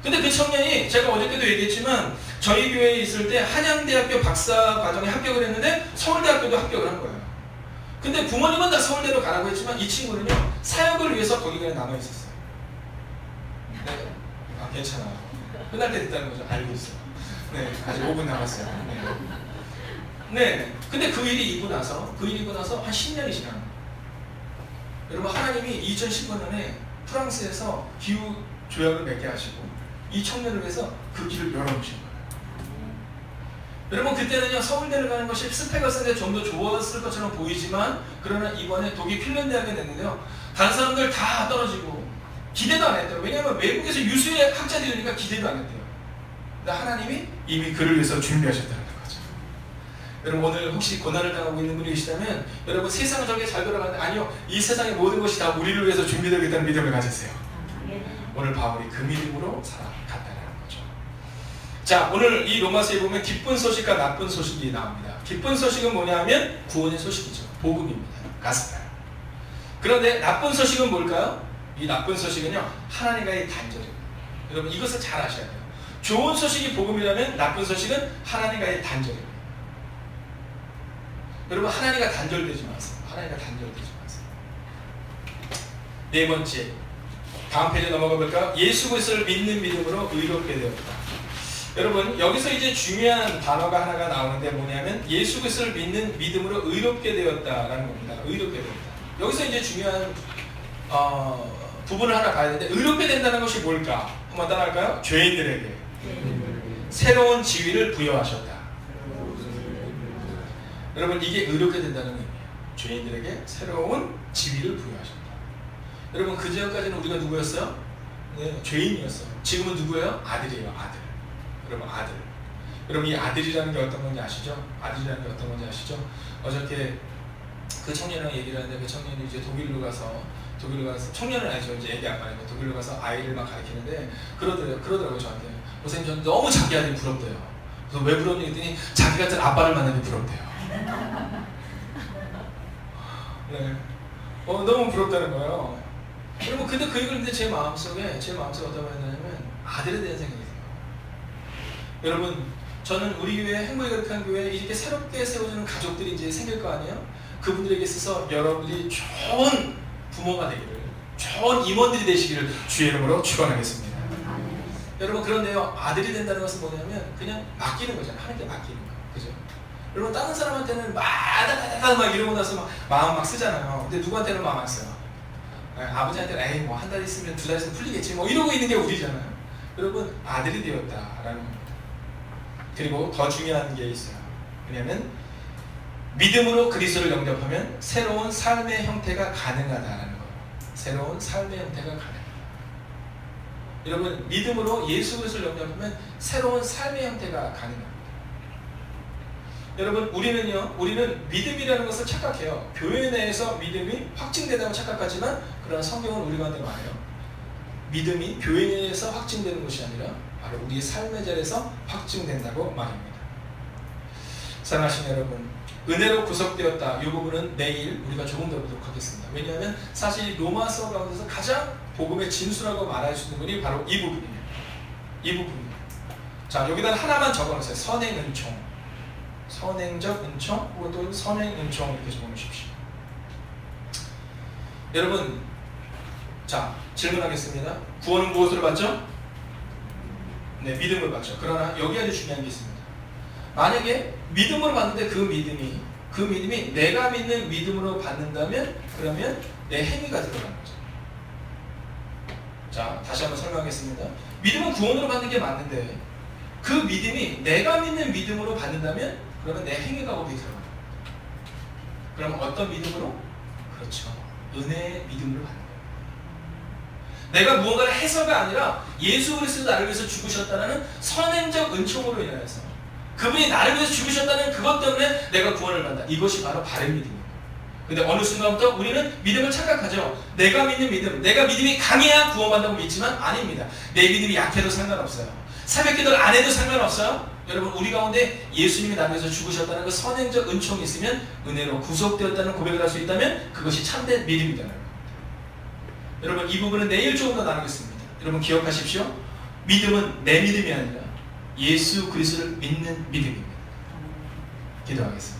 근데 그 청년이 제가 어저께도 얘기했지만 저희 교회에 있을 때 한양대학교 박사 과정에 합격을 했는데 서울대학교도 합격을 한 거예요. 근데 부모님은 다 서울대로 가라고 했지만 이 친구는요, 사역을 위해서 거기 그냥 남아있었어요. 네. 아, 괜찮아요. 끝날 때 됐다는 거죠. 알고 있어요. 네, 아직 5분 남았어요. 네. 근데 그 일이 있고 나서 한 10년이 지난 거예요. 여러분, 하나님이 2015년에 프랑스에서 기후 조약을 맺게 하시고 이 청년을 위해서 그 길을 열어놓으신 거예요. 여러분, 그때는요, 서울대를 가는 것이 스펙을 쌓는데 좀 더 좋았을 것처럼 보이지만, 그러나 이번에 독일 핀란드대학에 냈는데요, 다른 사람들 다 떨어지고 기대도 안 했대요. 왜냐하면 외국에서 유수의 학자들이니까 기대도 안 했대요. 근데 하나님이 이미 그를 위해서 준비하셨다는 거죠. 여러분, 오늘 혹시 고난을 당하고 있는 분이 계시다면, 여러분, 세상은 저렇게 잘 돌아가는데, 아니요, 이 세상의 모든 것이 다 우리를 위해서 준비되겠다는 믿음을 가지세요. 오늘 바울이 그 믿음으로 살아갔다는 거죠. 자, 오늘 이 로마서에 보면 기쁜 소식과 나쁜 소식이 나옵니다. 기쁜 소식은 뭐냐 하면 구원의 소식이죠. 복음입니다. 가스펠. 그런데 나쁜 소식은 뭘까요? 이 나쁜 소식은요, 하나님과의 단절입니다. 여러분, 이것을 잘 아셔야 돼요. 좋은 소식이 복음이라면 나쁜 소식은 하나님과의 단절입니다. 여러분, 하나님과 단절되지 마세요. 하나님과 단절되지 마세요. 네 번째, 다음 페이지 넘어가 볼까요? 예수 그리스도를 믿는 믿음으로 의롭게 되었다. 여러분, 여기서 이제 중요한 단어가 하나가 나오는데 뭐냐면 예수 그리스도를 믿는 믿음으로 의롭게 되었다라는 겁니다. 의롭게 되었다. 여기서 이제 중요한 부분을 하나 봐야 되는데, 의롭게 된다는 것이 뭘까? 한번 따라할까요? 죄인들에게 새로운 지위를 부여하셨다. 여러분, 이게 의롭게 된다는 의미예요. 죄인들에게 새로운 지위를 부여하셨다. 여러분, 그 전까지는 우리가 누구였어요? 네, 죄인이었어요. 지금은 누구예요? 아들이에요. 아들. 여러분, 아들. 여러분, 이 아들이라는 게 어떤 건지 아시죠? 아들이라는 게 어떤 건지 아시죠? 어저께 그 청년이랑 얘기를 하는데, 그 청년이 이제 독일로 가서 청년은 아니죠. 이제 애기 아빠니까 독일로 가서 아이를 막 가르치는데 그러더라고요, 저한테. 선생님, 저는 너무 자기 아들이 부럽대요. 그래서 왜 부럽니 했더니 자기 같은 아빠를 만나니 부럽대요. 네. 너무 부럽다는 거예요. 여러분, 근데 그 얘기를 듣는데 제 마음속에 어떤 말이냐면 아들에 대한 생각이 들어요. 여러분, 저는 우리 교회, 행복이 거룩한 교회에 이렇게 새롭게 세워주는 가족들이 이제 생길 거 아니에요? 그분들에게 있어서 여러분들이 좋은 부모가 되기를, 좋은 임원들이 되시기를 주의 이름으로 축원하겠습니다. 여러분, 그런데요, 아들이 된다는 것은 뭐냐면 그냥 맡기는 거잖아요. 하나님께 맡기는 거. 그죠? 여러분, 다른 사람한테는 막 이러고 나서 막 마음 막 쓰잖아요. 근데 누구한테는 마음 안 써요? 아버지한테는 에이, 뭐 한 달 있으면 두 달 있으면 풀리겠지, 뭐 이러고 있는 게 우리잖아요. 여러분, 아들이 되었다라는 겁니다. 그리고 더 중요한 게 있어요. 왜냐하면 믿음으로 그리스도를 영접하면 새로운 삶의 형태가 가능하다라는 거예요. 새로운 삶의 형태가 가능하다. 여러분, 믿음으로 예수 그리스도를 영접하면 새로운 삶의 형태가 가능합니다. 여러분, 우리는 믿음이라는 것을 착각해요. 교회 내에서 믿음이 확증되다고 착각하지만, 그러나 성경은 우리한테 말해요. 믿음이 교회 내에서 확증되는 것이 아니라 바로 우리의 삶의 자리에서 확증된다고 말합니다. 사랑하시는 여러분, 은혜로 구속되었다. 이 부분은 내일 우리가 조금 더 보도록 하겠습니다. 왜냐하면 사실 로마서 가운데서 가장 복음의 진수라고 말할 수 있는 분이 바로 이 부분이에요. 이 부분이에요. 자, 여기다 하나만 적어놓으세요. 선행은총. 선행적 은총, 혹은 또 선행은총 이렇게 적어놓으십시오. 여러분, 자, 질문하겠습니다. 구원은 무엇으로 받죠? 네, 믿음을 받죠. 그러나 여기 아주 중요한 게 있습니다. 만약에 믿음으로 받는데 그 믿음이 내가 믿는 믿음으로 받는다면, 그러면 내 행위가 들어가는 거죠. 자, 다시 한번 설명하겠습니다. 믿음은 구원으로 받는 게 맞는데 그 믿음이 내가 믿는 믿음으로 받는다면, 그러면 내 행위가 거기에 들어가는 거예요. 그럼 어떤 믿음으로? 그렇죠. 은혜의 믿음으로 받는 거예요. 내가 무언가를 해서가 아니라 예수 그리스도 나를 위해서 죽으셨다는 선행적 은총으로 인하여서 그분이 나를 위해서 죽으셨다는 그것 때문에 내가 구원을 받는다. 이것이 바로 바른 믿음입니다. 근데 어느 순간부터 우리는 믿음을 착각하죠. 내가 믿는 믿음, 내가 믿음이 강해야 구원받는다고 믿지만 아닙니다. 내 믿음이 약해도 상관없어요. 새벽기도를 안 해도 상관없어요. 여러분, 우리 가운데 예수님이 나를 위해서 죽으셨다는 그 선행적 은총이 있으면, 은혜로 구속되었다는 고백을 할 수 있다면 그것이 참된 믿음이라는 겁니다. 여러분, 이 부분은 내일 조금 더 나누겠습니다. 여러분 기억하십시오. 믿음은 내 믿음이 아니라 예수 그리스도를 믿는 믿음입니다. 기도하겠습니다.